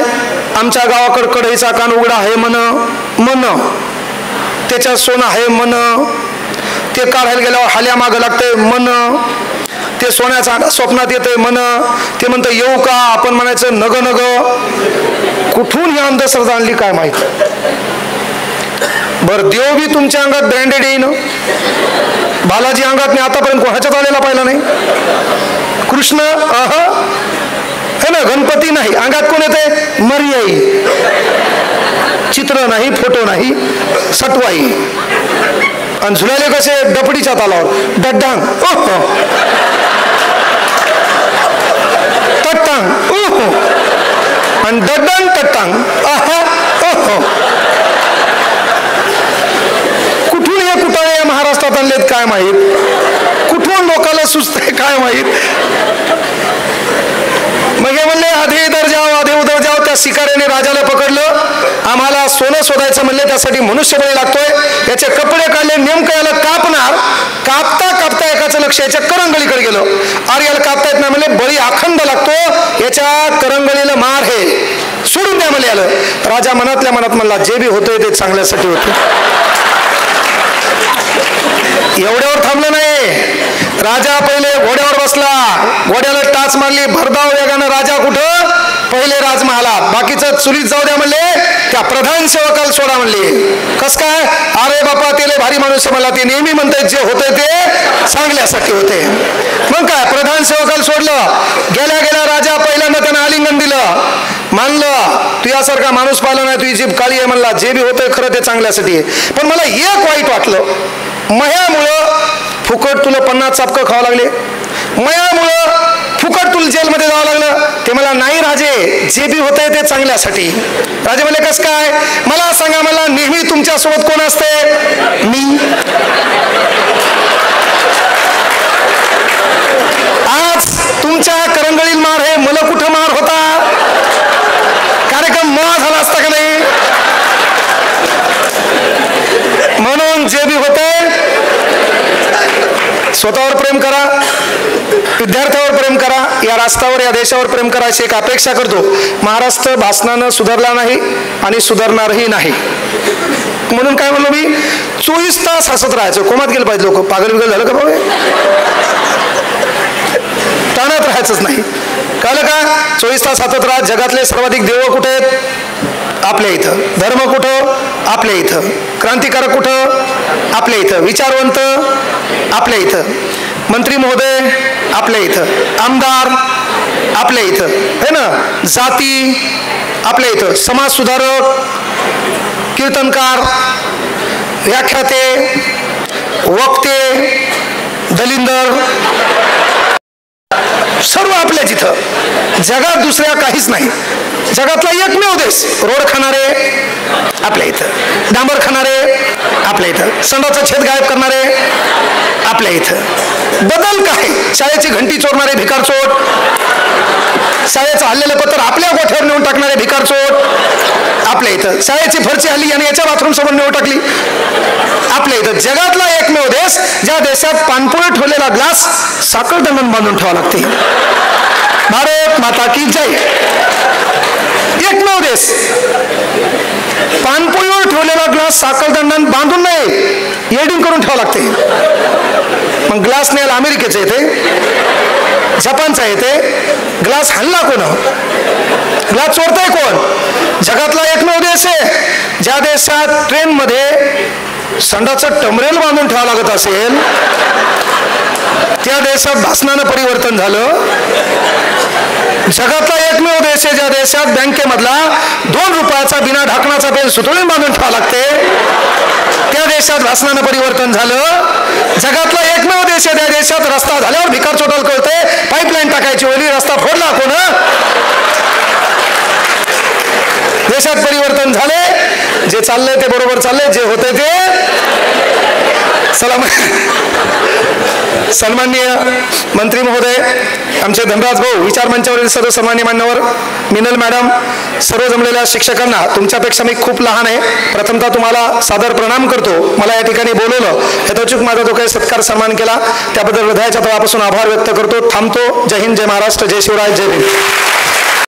आमच्या गावाकडे कढईचा कान उघडा आहे मन, त्याच्यात सोनं आहे मन, ते काढायला गेल्यावर हाल्या मागं लागतंय मन, ते सोन्याचा स्वप्नात येतंय मन. ते म्हणतं येऊ का, आपण म्हणायचं नग नग. कुठून ही अंधश्रद्धा आणली काय माहित. बरं देव बी तुमच्या अंगात ब्रँडेड येईन. बालाजी अंगात मी आतापर्यंत कोणाच्याच आलेला पाहिला नाही. कृष्ण है ना, गणपती नाही, अंगात कोण येते मर्याई. चित्र नाही, फोटो नाही, सटवाई. आणि झुलाले कसे डपडीच्या तालावर डड्डांग तट्टांग आणि डड्डांग तट्टांग. कुठून हे कुटाळे या महाराष्ट्रात आणलेत काय माहीत, कुठून लोकांना सुचतंय काय माहीत. मग हे म्हणले आधे इधर जाओ आधे उधर जाओ. त्या शिकाऱ्याने राजाला पकडलं. आम्हाला सोनं शोधायचं म्हणले, त्यासाठी मनुष्यबळी लागतोय. याचे कपडे काढले, नेमकं याला कापणार. कापता कापता एकाचं लक्ष याच्या करंगळीकडे गेलं. अरे याला कापता येत नाही म्हणले, बळी अखंड लागतो, याच्या करंगळीला मार हे सोडून द्या म्हणले. आलं राजा मनातल्या मनात म्हणला जे बी होतंय ते चांगल्यासाठी होतं. एवढ्यावर थांबलं नाही. राजा पहिले घोड्यावर बसला, घोड्याला टाच मारली, भरधाव वेगानं. राजा कुठं पहिले राजमहालात, बाकीचं चुलीत जाऊ द्या म्हणले. त्या प्रधान सेवकाला सोडा म्हणले. कस काय, अरे बापा तेले भारी माणूस मला, ते नेहमी म्हणतात जे होते ते चांगल्यासाठी होते. मग काय प्रधान सेवकाला सोडलं. गेल्या गेल्या राजा पहिल्यांदा त्यानं आलिंगन दिलं, मानलं तू यासारखा माणूस पाहिला नाही, तुझी जीभ काळी आहे म्हणला, जे बी होतंय खरं ते चांगल्यासाठी आहे. पण मला एक वाईट वाटलं, मह्यामुळं फुकट तुला 50 चापकं खावं लागले, मह्यामुळं फुकट तुला जेलमध्ये जावं लागलं. ते मला नाही राजे, जे बी होतंय ते चांगल्यासाठी. राजे म्हणले कस काय, मला सांगा, मला नेहमी तुमच्या सोबत कोण असते, मी. आज तुमच्या करंगळीत मार आहे, मला कुठं मार होता, कार्यक्रम मोळा झाला असता का नाही. म्हणून जे बी होते स्वतःवर प्रेम करा, विद्यार्थ्यावर प्रेम करा, या राष्ट्रावर या देशावर प्रेम करा अशी एक अपेक्षा करतो. महाराष्ट्र भाषणानं सुधारला नाही आणि सुधारणारही नाही. म्हणून काय म्हणलो मी, 24 तास हसत राहायचं. कोमात गेलं पाहिजे, लोक पागल बिगल झालं का बाबा, ताणात राहायचंच नाही. कळलं का, 24 तास हसत राहा. जगातले सर्वाधिक देव कुठे आहेत, आपल्या इथं. धर्म कुठं, आपल्या इथं. क्रांतिकारक कुठं, आपल्या इथं. विचारवंत आपल्या इथं. मंत्री महोदय आपल्या इथं, आमदार आपल्या इथं है ना, जाती आपल्या इथं, समाज सुधारक, कीर्तनकार, व्याख्याते, वक्ते, दलिंदर, सर्व आपल्याच इथं. जगात दुसऱ्या काहीच नाही. जगातला एकमेव देश. रोड खाणारे आपल्या इथं, डांबर खाणारे आपल्या इथं, संडाचं छेद गायब करणारे आपल्या इथं. बदल काय? शाळेची घंटी चोरणारे भिकारचोट, शाळेचं हल्लेलं पत्र आपल्या गोठ्यावर नेऊन टाकणारे भिकारचोट आपल्या इथं. शाळेची फरची हल्ली आणि याच्या बाथरूम समोर नेऊन टाकली आपल्या इथं. जगातला एकमेव देश ज्या देशात पाणपोळी ठेवलेला ग्लास साखळदंडाने बांधून ठेवावा लागते. भारत माता की जय. एकमेव देश. पाणपोळीवर ठेवलेला ग्लास साखळदंडाने बांधून नाही, एडिंग करून ठेवावं लागते. मग ग्लास न्यायला अमेरिकेचं येते, जपानचा येते. ग्लास हल्ला कोण? ग्लास चोरताय कोण? जगातला एकमेव देश आहे ज्या देशात ट्रेनमध्ये संडाचं टमरेल बांधून ठेवावं लागत असेल, त्या देशात भाषणानं परिवर्तन झालं. जगातला एकमेव देश आहे ज्या देशात बँकेमधला 2 रुपयाचा बिना ढाकणाचा पेन सुतळून बांधून ठेवावं लागते, त्या देशात भाषणानं परिवर्तन झालं. जगातला एकमेव देश आहे त्या देशात रस्ता झाल्यावर भिकार चोटाला कळते, पाईपलाईन टाकायची होती, रस्ता फोडला कोण? देशात परिवर्तन झाले. जे चाललंय ते बरोबर चाललंय, जे होतंय ते सन्माननीय मंत्री महोदय, आमचे धनराज भाऊ, विचार मंचावरील सर्व सन्माननीय मान्यवर, मिनल मॅडम, सर्व जमलेल्या शिक्षकांना, तुमच्यापेक्षा मी खूप लहान आहे, प्रथमतः तुम्हाला सादर प्रणाम करतो. मला या ठिकाणी बोलवलं, यथोचित माझा जो काही सत्कार सन्मान केला त्याबद्दल हृदयाच्या तळापासून आभार व्यक्त करतो. थांबतो. जय हिंद, जय महाराष्ट्र, जय शिवराय, जय भीम.